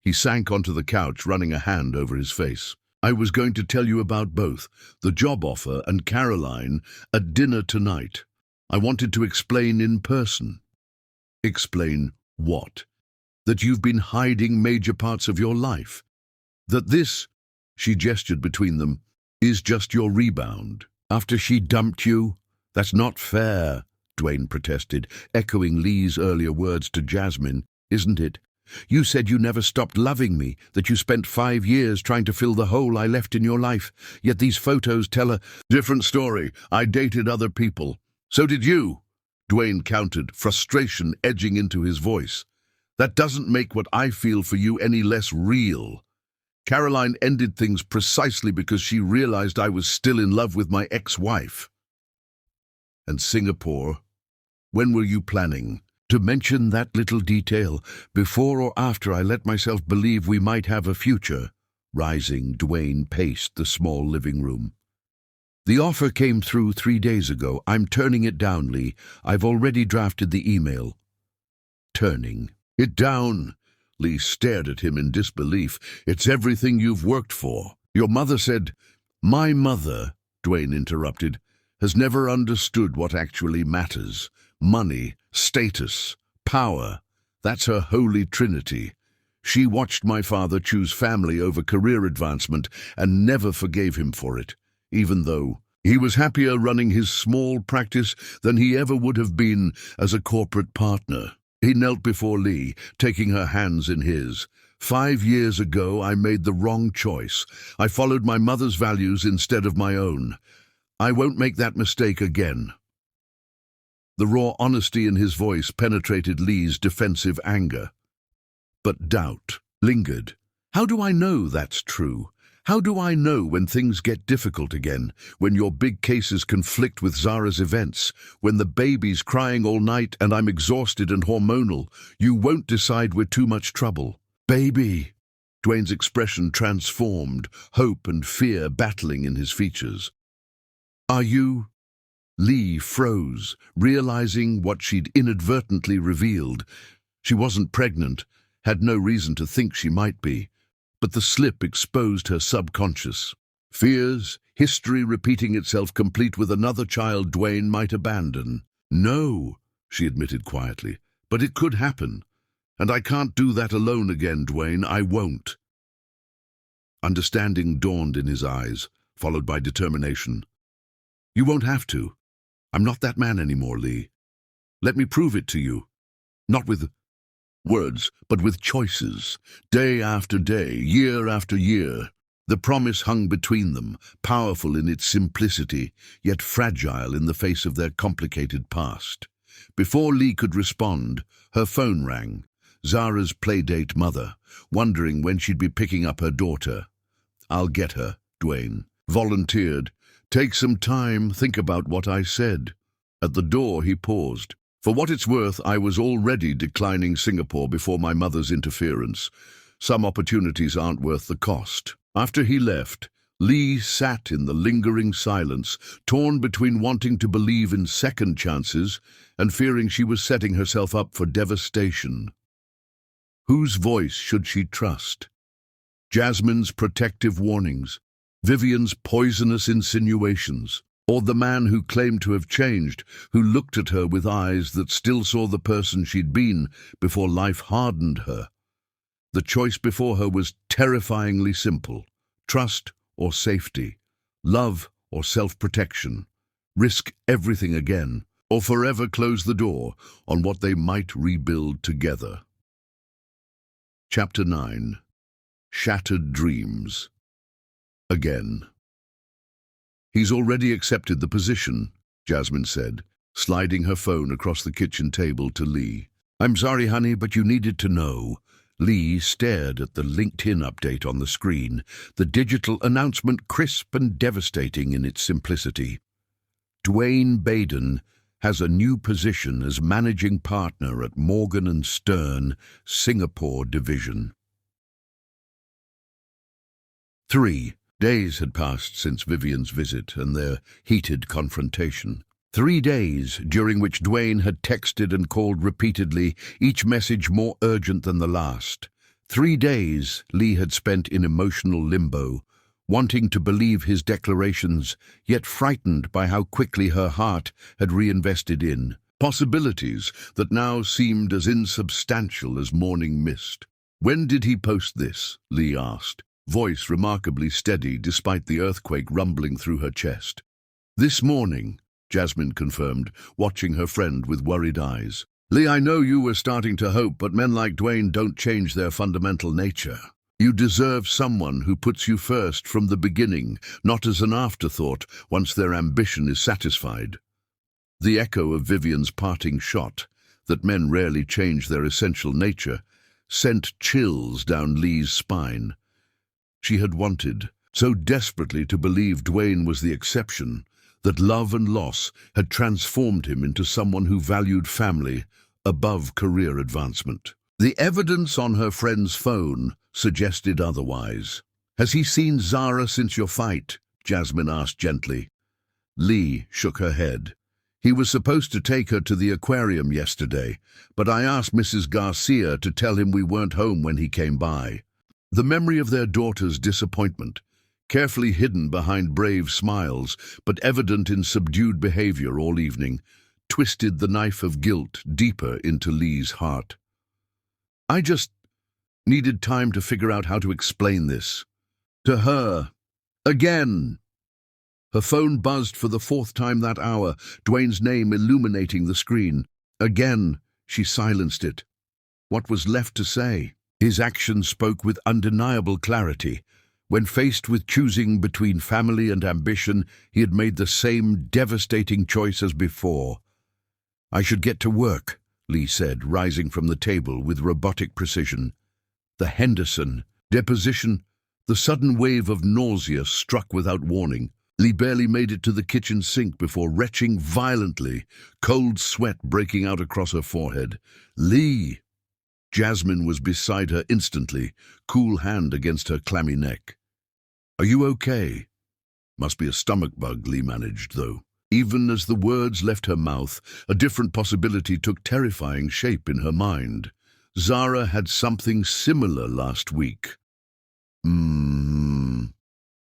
He sank onto the couch, running a hand over his face. I was going to tell you about both, the job offer and Caroline at dinner tonight. I wanted to explain in person. Explain what? That you've been hiding major parts of your life. That this, she gestured between them, is just your rebound. After she dumped you? That's not fair, Dwayne protested, echoing Lee's earlier words to Jasmine. Isn't it? You said you never stopped loving me, that you spent 5 years trying to fill the hole I left in your life. Yet these photos tell a different story. I dated other people. So did you, Dwayne countered, frustration edging into his voice. That doesn't make what I feel for you any less real. Caroline ended things precisely because she realized I was still in love with my ex-wife. And Singapore? When were you planning to mention that little detail, before or after I let myself believe we might have a future? Rising, Dwayne paced the small living room. The offer came through 3 days ago. I'm turning it down, Lee. I've already drafted the email. Turning it down? Lee stared at him in disbelief. It's everything you've worked for. Your mother said— My mother, Dwayne interrupted, has never understood what actually matters. Money, status, power. That's her holy trinity. She watched my father choose family over career advancement and never forgave him for it, even though he was happier running his small practice than he ever would have been as a corporate partner. He knelt before Lee, taking her hands in his. 5 years ago, I made the wrong choice. I followed my mother's values instead of my own. I won't make that mistake again. The raw honesty in his voice penetrated Lee's defensive anger. But doubt lingered. How do I know that's true? How do I know when things get difficult again, when your big cases conflict with Zara's events, when the baby's crying all night and I'm exhausted and hormonal? You won't decide we're too much trouble. Baby! Dwayne's expression transformed, hope and fear battling in his features. Are you? Lee froze, realizing what she'd inadvertently revealed. She wasn't pregnant, had no reason to think she might be. But the slip exposed her subconscious. Fears, history repeating itself complete with another child Dwayne might abandon. No, she admitted quietly, but it could happen. And I can't do that alone again, Dwayne. I won't. Understanding dawned in his eyes, followed by determination. You won't have to. I'm not that man anymore, Lee. Let me prove it to you. Not with words, but with choices. Day after day, year after year. The promise hung between them, powerful in its simplicity, yet fragile in the face of their complicated past. Before Lee could respond, her phone rang. Zara's playdate mother, wondering when she'd be picking up her daughter. I'll get her, Dwayne volunteered. Take some time, think about what I said. At the door he paused. For what it's worth, I was already declining Singapore before my mother's interference. Some opportunities aren't worth the cost. After he left, Lee sat in the lingering silence, torn between wanting to believe in second chances and fearing she was setting herself up for devastation. Whose voice should she trust? Jasmine's protective warnings, Vivian's poisonous insinuations, or the man who claimed to have changed, who looked at her with eyes that still saw the person she'd been before life hardened her? The choice before her was terrifyingly simple. Trust or safety, love or self-protection, risk everything again, or forever close the door on what they might rebuild together. Chapter 9. Shattered Dreams. Again. He's already accepted the position, Jasmine said, sliding her phone across the kitchen table to Lee. I'm sorry, honey, but you needed to know. Lee stared at the LinkedIn update on the screen, the digital announcement crisp and devastating in its simplicity. Dwayne Baden has a new position as managing partner at Morgan & Stern, Singapore Division. 3 days had passed since Vivian's visit and their heated confrontation. 3 days during which Dwayne had texted and called repeatedly, each message more urgent than the last. 3 days Lee had spent in emotional limbo, wanting to believe his declarations, yet frightened by how quickly her heart had reinvested in possibilities that now seemed as insubstantial as morning mist. "When did he post this?" Lee asked, voice remarkably steady despite the earthquake rumbling through her chest. "This morning," Jasmine confirmed, watching her friend with worried eyes. "Lee, I know you were starting to hope, but men like Dwayne don't change their fundamental nature. You deserve someone who puts you first from the beginning, not as an afterthought once their ambition is satisfied." The echo of Vivian's parting shot, that men rarely change their essential nature, sent chills down Lee's spine. She had wanted so desperately to believe Dwayne was the exception, that love and loss had transformed him into someone who valued family above career advancement. The evidence on her friend's phone suggested otherwise. "Has he seen Zara since your fight?" Jasmine asked gently. Lee shook her head. "He was supposed to take her to the aquarium yesterday, but I asked Mrs. Garcia to tell him we weren't home when he came by." The memory of their daughter's disappointment, carefully hidden behind brave smiles but evident in subdued behavior all evening, twisted the knife of guilt deeper into Lee's heart. "I just needed time to figure out how to explain this to her. Again." Her phone buzzed for the fourth time that hour, Dwayne's name illuminating the screen. Again, she silenced it. What was left to say? His actions spoke with undeniable clarity. When faced with choosing between family and ambition, he had made the same devastating choice as before. "I should get to work," Lee said, rising from the table with robotic precision. The Henderson deposition, the sudden wave of nausea struck without warning. Lee barely made it to the kitchen sink before retching violently, cold sweat breaking out across her forehead. "Lee!" Jasmine was beside her instantly, cool hand against her clammy neck. "Are you okay?" "Must be a stomach bug," Lee managed, though. Even as the words left her mouth, a different possibility took terrifying shape in her mind. Zara had something similar last week.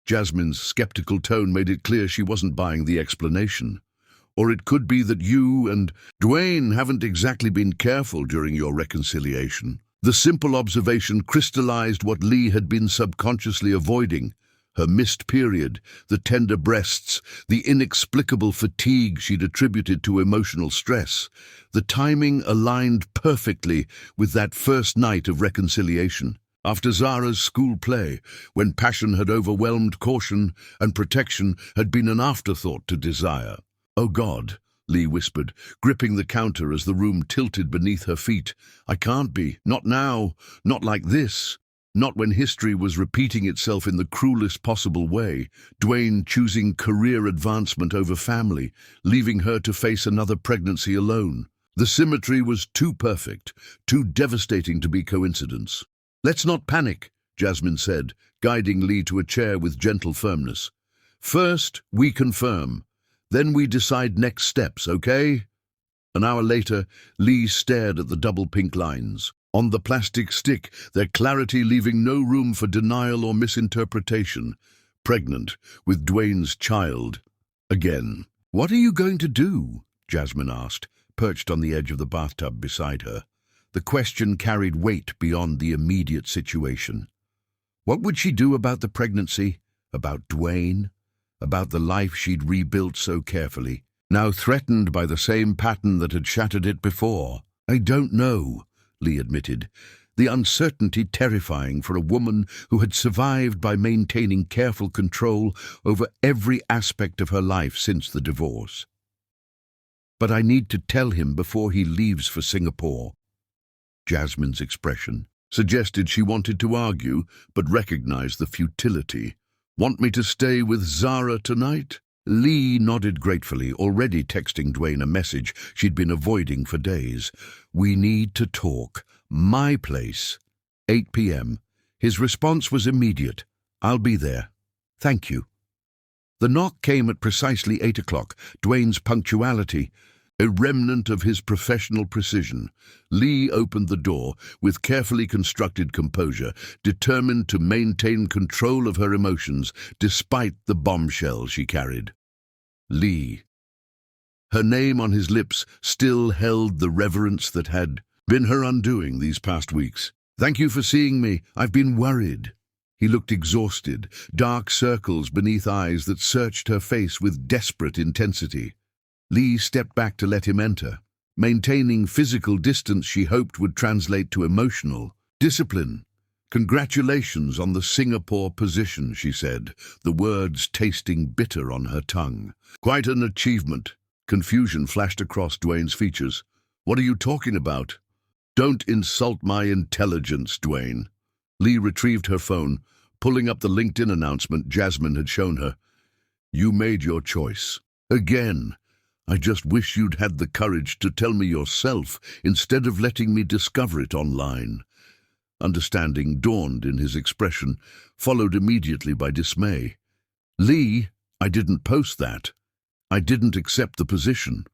Jasmine's skeptical tone made it clear she wasn't buying the explanation. "Or it could be that you and Dwayne haven't exactly been careful during your reconciliation." The simple observation crystallized what Lee had been subconsciously avoiding. Her missed period, the tender breasts, the inexplicable fatigue she'd attributed to emotional stress. The timing aligned perfectly with that first night of reconciliation. After Zara's school play, when passion had overwhelmed caution and protection had been an afterthought to desire. "Oh God," Lee whispered, gripping the counter as the room tilted beneath her feet. "I can't be. Not now. Not like this. Not when history was repeating itself in the cruelest possible way. Dwayne choosing career advancement over family, leaving her to face another pregnancy alone. The symmetry was too perfect, too devastating to be coincidence." "Let's not panic," Jasmine said, guiding Lee to a chair with gentle firmness. "First, we confirm. Then we decide next steps, okay?" An hour later, Lee stared at the double pink lines. On the plastic stick, their clarity leaving no room for denial or misinterpretation. Pregnant, with Dwayne's child. Again. "What are you going to do?" Jasmine asked, perched on the edge of the bathtub beside her. The question carried weight beyond the immediate situation. What would she do about the pregnancy? About Dwayne? About the life she'd rebuilt so carefully, now threatened by the same pattern that had shattered it before? "I don't know," Lee admitted, the uncertainty terrifying for a woman who had survived by maintaining careful control over every aspect of her life since the divorce. "But I need to tell him before he leaves for Singapore." Jasmine's expression suggested she wanted to argue, but recognized the futility. "Want me to stay with Zara tonight?" Lee nodded gratefully, already texting Dwayne a message she'd been avoiding for days. "We need to talk. My place. 8 p.m. His response was immediate. "I'll be there. Thank you." The knock came at precisely 8 o'clock, Dwayne's punctuality, A remnant of his professional precision, Lee opened the door with carefully constructed composure, determined to maintain control of her emotions despite the bombshell she carried. Lee. Her name on his lips still held the reverence that had been her undoing these past weeks. "Thank you for seeing me. I've been worried." He looked exhausted, dark circles beneath eyes that searched her face with desperate intensity. Lee stepped back to let him enter, maintaining physical distance she hoped would translate to emotional discipline. "Congratulations on the Singapore position," she said, the words tasting bitter on her tongue. "Quite an achievement." Confusion flashed across Dwayne's features. "What are you talking about?" "Don't insult my intelligence, Dwayne." Lee retrieved her phone, pulling up the LinkedIn announcement Jasmine had shown her. "You made your choice. Again. I just wish you'd had the courage to tell me yourself instead of letting me discover it online." Understanding dawned in his expression, followed immediately by dismay. "Lee, I didn't post that. I didn't accept the position."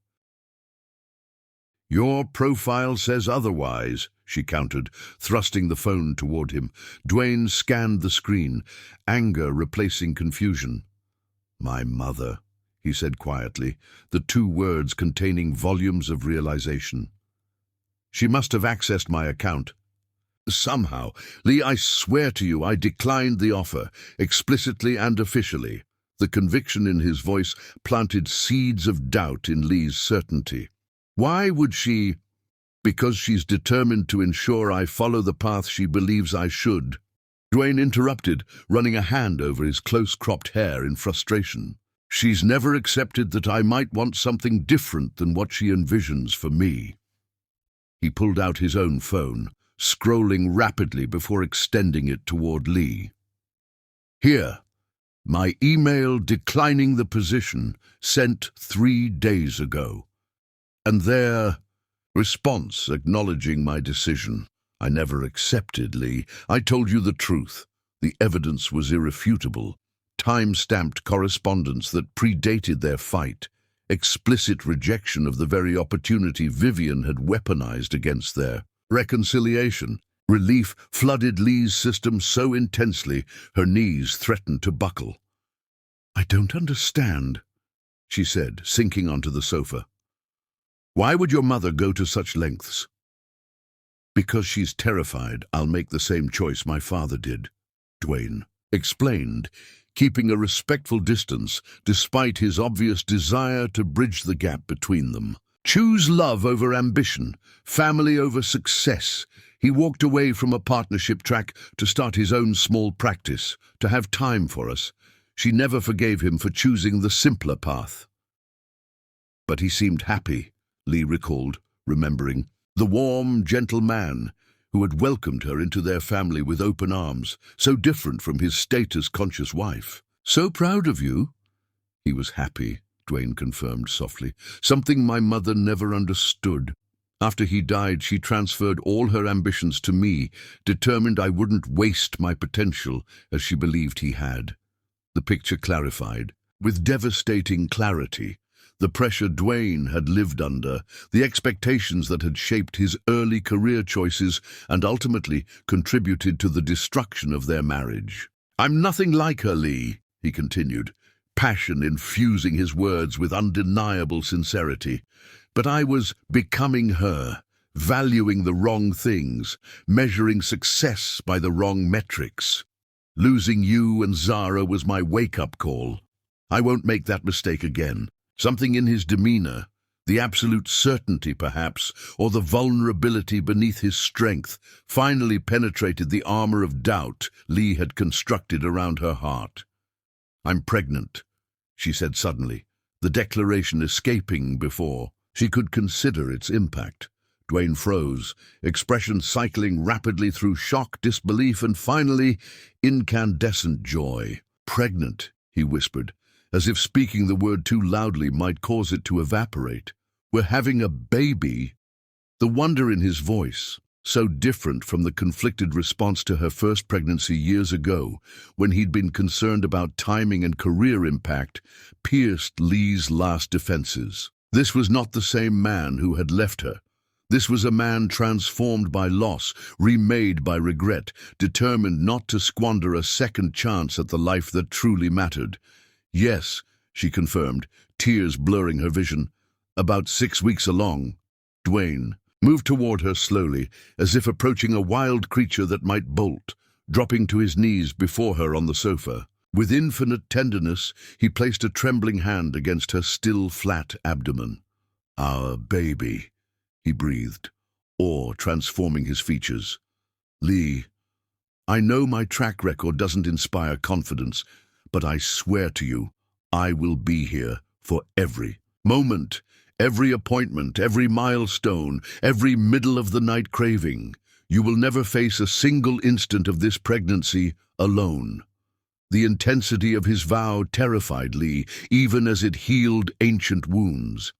"Your profile says otherwise," she countered, thrusting the phone toward him. Dwayne scanned the screen, anger replacing confusion. "My mother," he said quietly, the two words containing volumes of realization. "She must have accessed my account. Somehow. Lee, I swear to you I declined the offer, explicitly and officially." The conviction in his voice planted seeds of doubt in Lee's certainty. "Why would she?" "Because she's determined to ensure I follow the path she believes I should." Dwayne interrupted, running a hand over his close-cropped hair in frustration. "She's never accepted that I might want something different than what she envisions for me." He pulled out his own phone, scrolling rapidly before extending it toward Lee. "Here, my email declining the position, sent 3 days ago. And their response acknowledging my decision. I never accepted, Lee. I told you the truth. The evidence was irrefutable. Time-stamped correspondence that predated their fight. Explicit rejection of the very opportunity Vivian had weaponized against their reconciliation. Relief flooded Lee's system so intensely her knees threatened to buckle. "I don't understand," she said, sinking onto the sofa. "Why would your mother go to such lengths?" "Because she's terrified I'll make the same choice my father did," Dwayne explained, keeping a respectful distance despite his obvious desire to bridge the gap between them. "Choose love over ambition, family over success." He walked away from a partnership track to start his own small practice, to have time for us. She never forgave him for choosing the simpler path. But he seemed happy, Lee recalled, remembering. The warm, gentle man who had welcomed her into their family with open arms, so different from his status-conscious wife. "So proud of you." "He was happy," Dwayne confirmed softly. "Something my mother never understood. After he died, she transferred all her ambitions to me, determined I wouldn't waste my potential as she believed he had." The picture clarified. With devastating clarity, the pressure Dwayne had lived under, the expectations that had shaped his early career choices and ultimately contributed to the destruction of their marriage. "I'm nothing like her, Lee," he continued, passion infusing his words with undeniable sincerity. "But I was becoming her, valuing the wrong things, measuring success by the wrong metrics. Losing you and Zara was my wake-up call. I won't make that mistake again." Something in his demeanor, the absolute certainty perhaps, or the vulnerability beneath his strength, finally penetrated the armor of doubt Lee had constructed around her heart. "I'm pregnant," she said suddenly, the declaration escaping before she could consider its impact. Dwayne froze, expression cycling rapidly through shock, disbelief, and finally incandescent joy. "Pregnant," he whispered, as if speaking the word too loudly might cause it to evaporate. "We're having a baby." The wonder in his voice, so different from the conflicted response to her first pregnancy years ago, when he'd been concerned about timing and career impact, pierced Lee's last defenses. This was not the same man who had left her. This was a man transformed by loss, remade by regret, determined not to squander a second chance at the life that truly mattered. Yes, she confirmed, tears blurring her vision. About 6 weeks along. Dwayne moved toward her slowly, as if approaching a wild creature that might bolt, dropping to his knees before her on the sofa. With infinite tenderness, he placed a trembling hand against her still, flat abdomen. "Our baby," he breathed, awe transforming his features. "Lee, I know my track record doesn't inspire confidence, but I swear to you, I will be here for every moment, every appointment, every milestone, every middle-of-the-night craving. You will never face a single instant of this pregnancy alone." The intensity of his vow terrified Lee, even as it healed ancient wounds.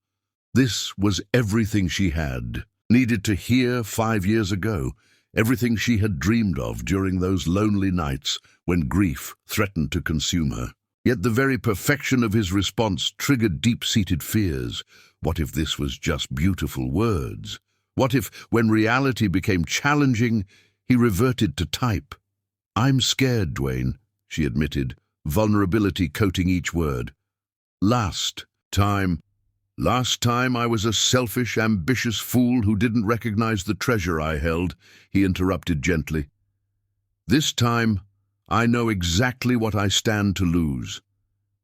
This was everything she had needed to hear 5 years ago, everything she had dreamed of during those lonely nights when grief threatened to consume her. Yet the very perfection of his response triggered deep-seated fears. What if this was just beautiful words? What if, when reality became challenging, he reverted to type? "I'm scared, Dwayne," she admitted, vulnerability coating each word. Last time I was a selfish, ambitious fool who didn't recognize the treasure I held," he interrupted gently. "This time, I know exactly what I stand to lose.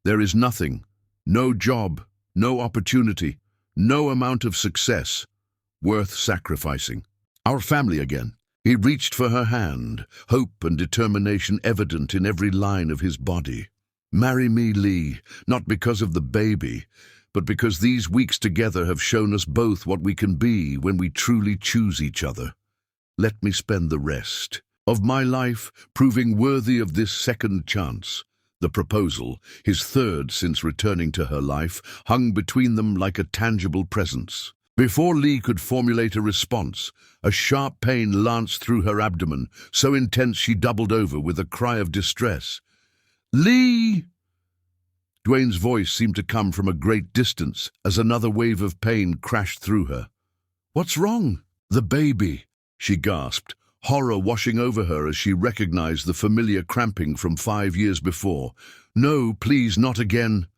There is nothing, no job, no opportunity, no amount of success worth sacrificing. Our family again." He reached for her hand, hope and determination evident in every line of his body. "Marry me, Lee, not because of the baby, but because these weeks together have shown us both what we can be when we truly choose each other. Let me spend the rest of my life proving worthy of this second chance." The proposal, his third since returning to her life, hung between them like a tangible presence. Before Lee could formulate a response, a sharp pain lanced through her abdomen, so intense she doubled over with a cry of distress. "Lee!" Dwayne's voice seemed to come from a great distance as another wave of pain crashed through her. "What's wrong?" "The baby," she gasped, horror washing over her as she recognized the familiar cramping from 5 years before. "No, please, not again."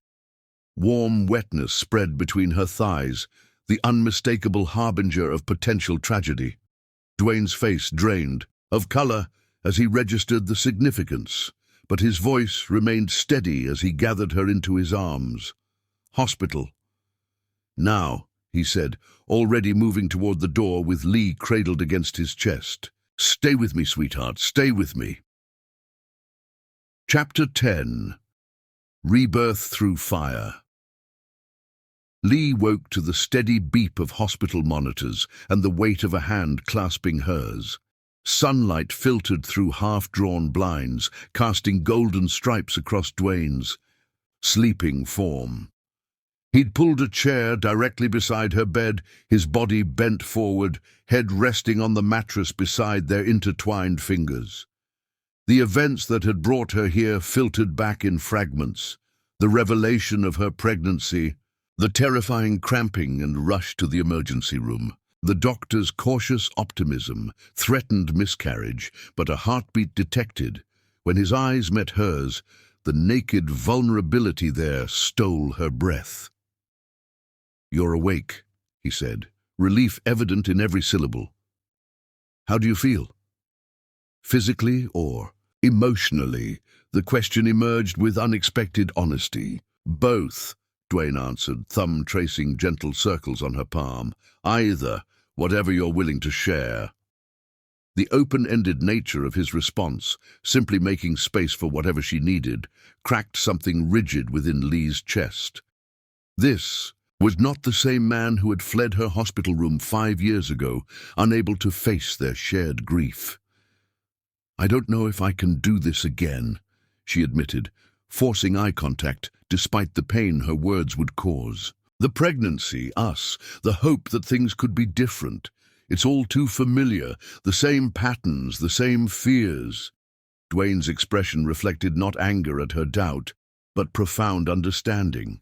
Warm wetness spread between her thighs, the unmistakable harbinger of potential tragedy. Dwayne's face drained of color as he registered the significance, but his voice remained steady as he gathered her into his arms. "Hospital." "Now," he said, already moving toward the door with Lee cradled against his chest. "Stay with me, sweetheart, stay with me." Chapter 10. Rebirth Through Fire. Lee woke to the steady beep of hospital monitors and the weight of a hand clasping hers. Sunlight filtered through half-drawn blinds, casting golden stripes across Dwayne's sleeping form. He'd pulled a chair directly beside her bed, his body bent forward, head resting on the mattress beside their intertwined fingers. The events that had brought her here filtered back in fragments. The revelation of her pregnancy, the terrifying cramping and rush to the emergency room. The doctor's cautious optimism threatened miscarriage, but a heartbeat detected. When his eyes met hers, the naked vulnerability there stole her breath. "You're awake," he said, relief evident in every syllable. "How do you feel? Physically or emotionally?" The question emerged with unexpected honesty. "Both," Dwayne answered, thumb tracing gentle circles on her palm. "Either, whatever you're willing to share." The open-ended nature of his response, simply making space for whatever she needed, cracked something rigid within Lee's chest. This was not the same man who had fled her hospital room 5 years ago, unable to face their shared grief. "I don't know if I can do this again," she admitted, forcing eye contact despite the pain her words would cause. "The pregnancy, us, the hope that things could be different. It's all too familiar, the same patterns, the same fears." Dwayne's expression reflected not anger at her doubt, but profound understanding.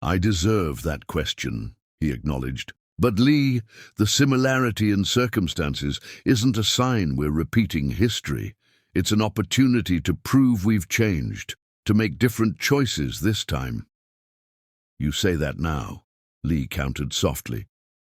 I deserve that question, he acknowledged. But Lee, the similarity in circumstances isn't a sign we're repeating history. It's an opportunity to prove we've changed, to make different choices this time. You say that now, Lee countered softly.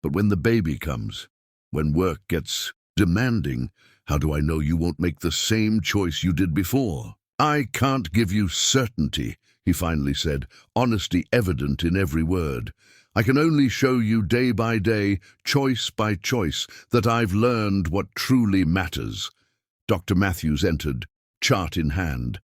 But when the baby comes, when work gets demanding, how do I know you won't make the same choice you did before? I can't give you certainty, he finally said, honesty evident in every word. I can only show you day by day, choice by choice, that I've learned what truly matters. Dr. Matthews entered, chart in hand.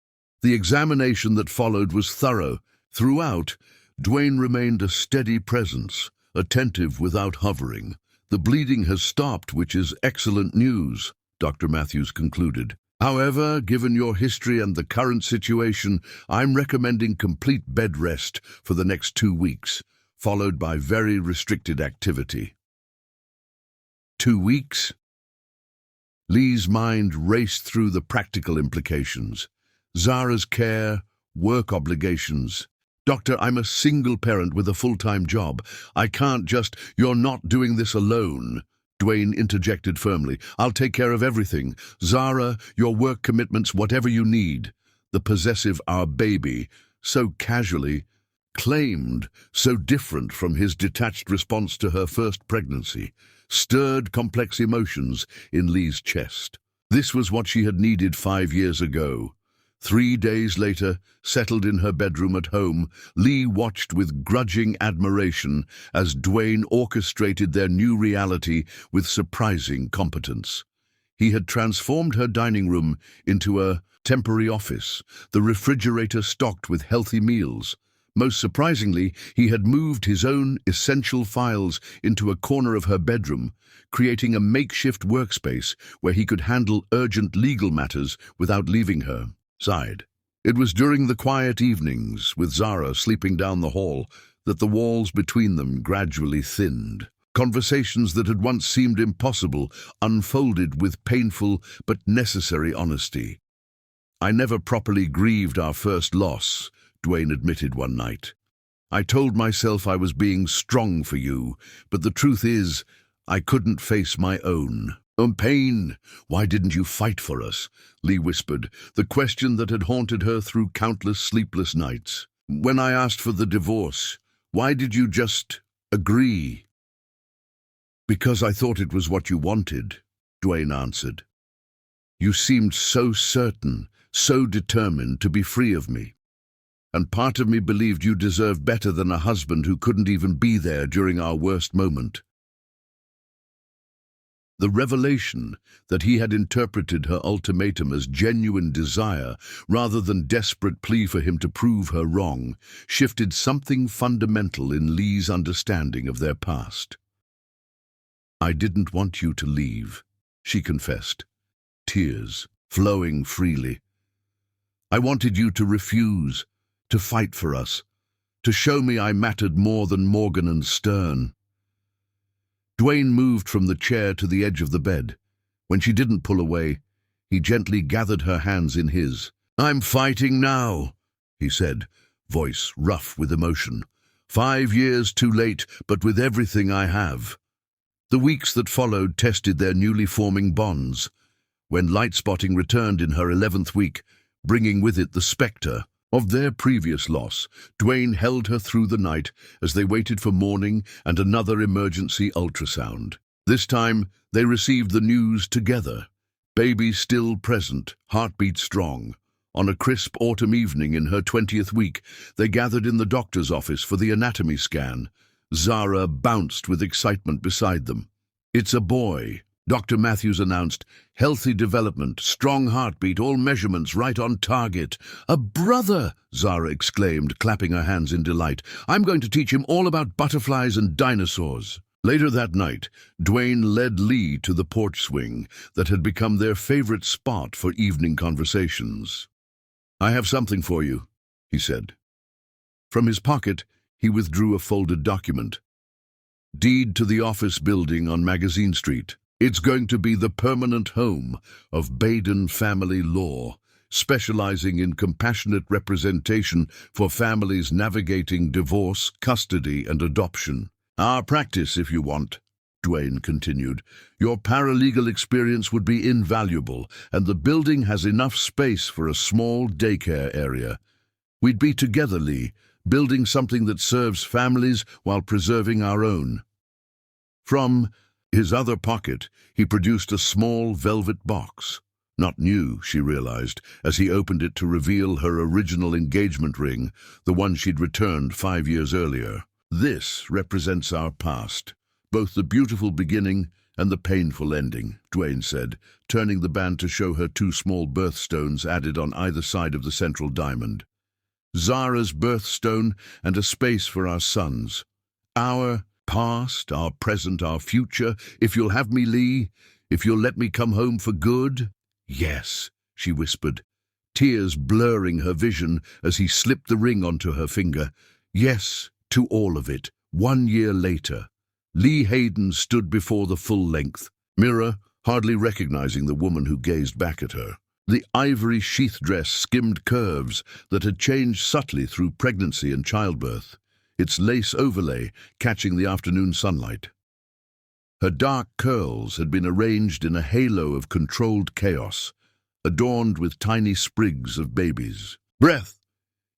The examination that followed was thorough. Throughout, Dwayne remained a steady presence, attentive without hovering. The bleeding has stopped, which is excellent news, Dr. Matthews concluded. However, given your history and the current situation, I'm recommending complete bed rest for the next 2 weeks, followed by very restricted activity. 2 weeks? Lee's mind raced through the practical implications. Zara's care, work obligations. Doctor, I'm a single parent with a full-time job. I can't just— You're not doing this alone, Dwayne interjected firmly. I'll take care of everything. Zara, your work commitments, whatever you need. The possessive "our baby," so casually claimed, so different from his detached response to her first pregnancy, stirred complex emotions in Lee's chest. This was what she had needed 5 years ago. 3 days later, settled in her bedroom at home, Lee watched with grudging admiration as Dwayne orchestrated their new reality with surprising competence. He had transformed her dining room into a temporary office, the refrigerator stocked with healthy meals. Most surprisingly, he had moved his own essential files into a corner of her bedroom, creating a makeshift workspace where he could handle urgent legal matters without leaving her side. It was during the quiet evenings, with Zara sleeping down the hall, that the walls between them gradually thinned. Conversations that had once seemed impossible unfolded with painful but necessary honesty. I never properly grieved our first loss, Dwayne admitted one night. I told myself I was being strong for you, but the truth is, I couldn't face my own. Pain, why didn't you fight for us? Lee whispered, the question that had haunted her through countless sleepless nights. When I asked for the divorce, why did you just agree? Because I thought it was what you wanted, Dwayne answered. You seemed so certain, so determined to be free of me. And part of me believed you deserved better than a husband who couldn't even be there during our worst moment. The revelation that he had interpreted her ultimatum as genuine desire rather than desperate plea for him to prove her wrong shifted something fundamental in Lee's understanding of their past. I didn't want you to leave, she confessed, tears flowing freely. I wanted you to refuse, to fight for us, to show me I mattered more than Morgan and Stern. Dwayne moved from the chair to the edge of the bed. When she didn't pull away, he gently gathered her hands in his. I'm fighting now, he said, voice rough with emotion. 5 years too late, but with everything I have. The weeks that followed tested their newly forming bonds. When light spotting returned in her 11th week, bringing with it the spectre of their previous loss, Dwayne held her through the night as they waited for morning and another emergency ultrasound. This time, they received the news together. Baby still present, heartbeat strong. On a crisp autumn evening in her 20th week, they gathered in the doctor's office for the anatomy scan. Zara bounced with excitement beside them. It's a boy, Dr. Matthews announced. Healthy development, strong heartbeat, all measurements right on target. A brother, Zara exclaimed, clapping her hands in delight. I'm going to teach him all about butterflies and dinosaurs. Later that night, Dwayne led Lee to the porch swing that had become their favorite spot for evening conversations. I have something for you, he said. From his pocket, he withdrew a folded document. Deed to the office building on Magazine Street. It's going to be the permanent home of Baden family law. specializing in compassionate representation for families navigating divorce, custody, and adoption. Our practice, if you want, Dwayne continued. Your paralegal experience would be invaluable, and the building has enough space for a small daycare area. We'd be together, Lee, building something that serves families while preserving our own. From his other pocket, he produced a small velvet box. Not new, she realized, as he opened it to reveal her original engagement ring, the one she'd returned 5 years earlier. This represents our past, both the beautiful beginning and the painful ending, Dwayne said, turning the band to show her 2 small birthstones added on either side of the central diamond. Zara's birthstone and a space for our sons. Our past, our present, our future. If you'll have me, Lee, if you'll let me come home for good. Yes, she whispered, tears blurring her vision as he slipped the ring onto her finger. Yes, to all of it. 1 year later, Lee Hayden stood before the full-length mirror, hardly recognizing the woman who gazed back at her. The ivory sheath dress skimmed curves that had changed subtly through pregnancy and childbirth, its lace overlay catching the afternoon sunlight. Her dark curls had been arranged in a halo of controlled chaos, adorned with tiny sprigs of babies. "Breath,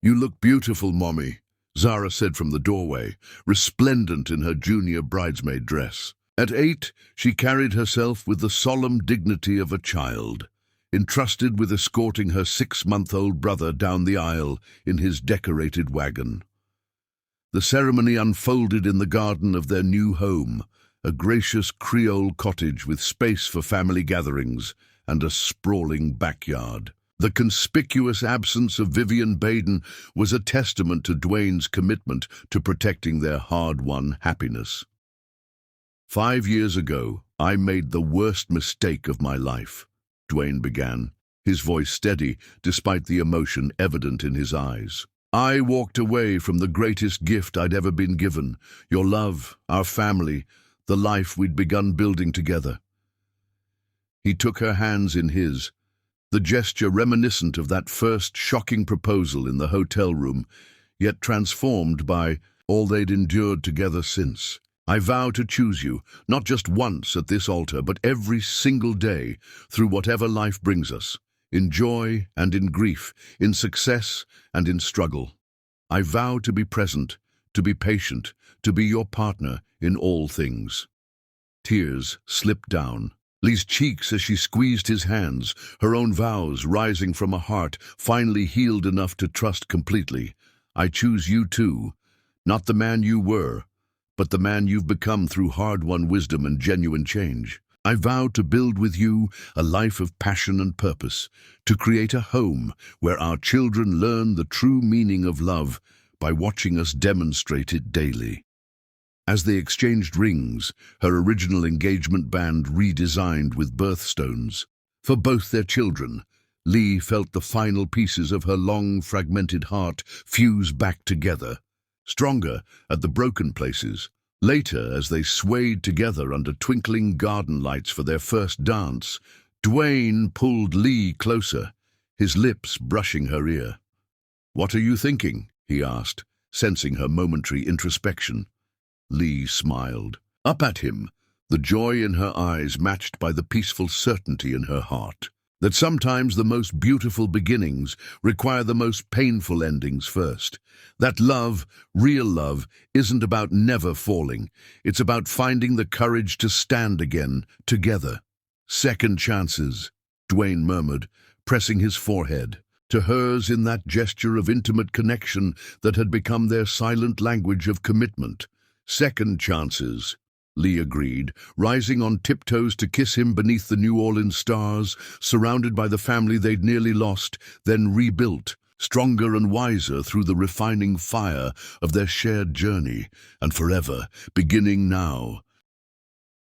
you look beautiful, Mommy," Zara said from the doorway, resplendent in her junior bridesmaid dress. At 8, she carried herself with the solemn dignity of a child, entrusted with escorting her 6-month-old brother down the aisle in his decorated wagon. The ceremony unfolded in the garden of their new home, a gracious Creole cottage with space for family gatherings and a sprawling backyard. The conspicuous absence of Vivian Baden was a testament to Dwayne's commitment to protecting their hard-won happiness. 5 years ago, I made the worst mistake of my life, Dwayne began, his voice steady despite the emotion evident in his eyes. I walked away from the greatest gift I'd ever been given, your love, our family, the life we'd begun building together. He took her hands in his, the gesture reminiscent of that first shocking proposal in the hotel room, yet transformed by all they'd endured together since. I vow to choose you, not just once at this altar, but every single day, through whatever life brings us, in joy and in grief, in success and in struggle. I vow to be present, to be patient, to be your partner in all things. Tears slipped down Lee's cheeks as she squeezed his hands, her own vows rising from a heart finally healed enough to trust completely. I choose you too, not the man you were, but the man you've become through hard-won wisdom and genuine change. I vow to build with you a life of passion and purpose, to create a home where our children learn the true meaning of love by watching us demonstrate it daily. As they exchanged rings, her original engagement band redesigned with birthstones. For both their children, Lee felt the final pieces of her long, fragmented heart fuse back together, stronger at the broken places. Later, as they swayed together under twinkling garden lights for their first dance, Dwayne pulled Lee closer, his lips brushing her ear. "What are you thinking?" he asked, sensing her momentary introspection. Lee smiled. Up at him, the joy in her eyes matched by the peaceful certainty in her heart. That sometimes the most beautiful beginnings require the most painful endings first. That love, real love, isn't about never falling. It's about finding the courage to stand again, together. "Second chances," Dwayne murmured, pressing his forehead to hers in that gesture of intimate connection that had become their silent language of commitment. "Second chances," Lee agreed, rising on tiptoes to kiss him beneath the New Orleans stars, surrounded by the family they'd nearly lost, then rebuilt, stronger and wiser through the refining fire of their shared journey, and forever, beginning now,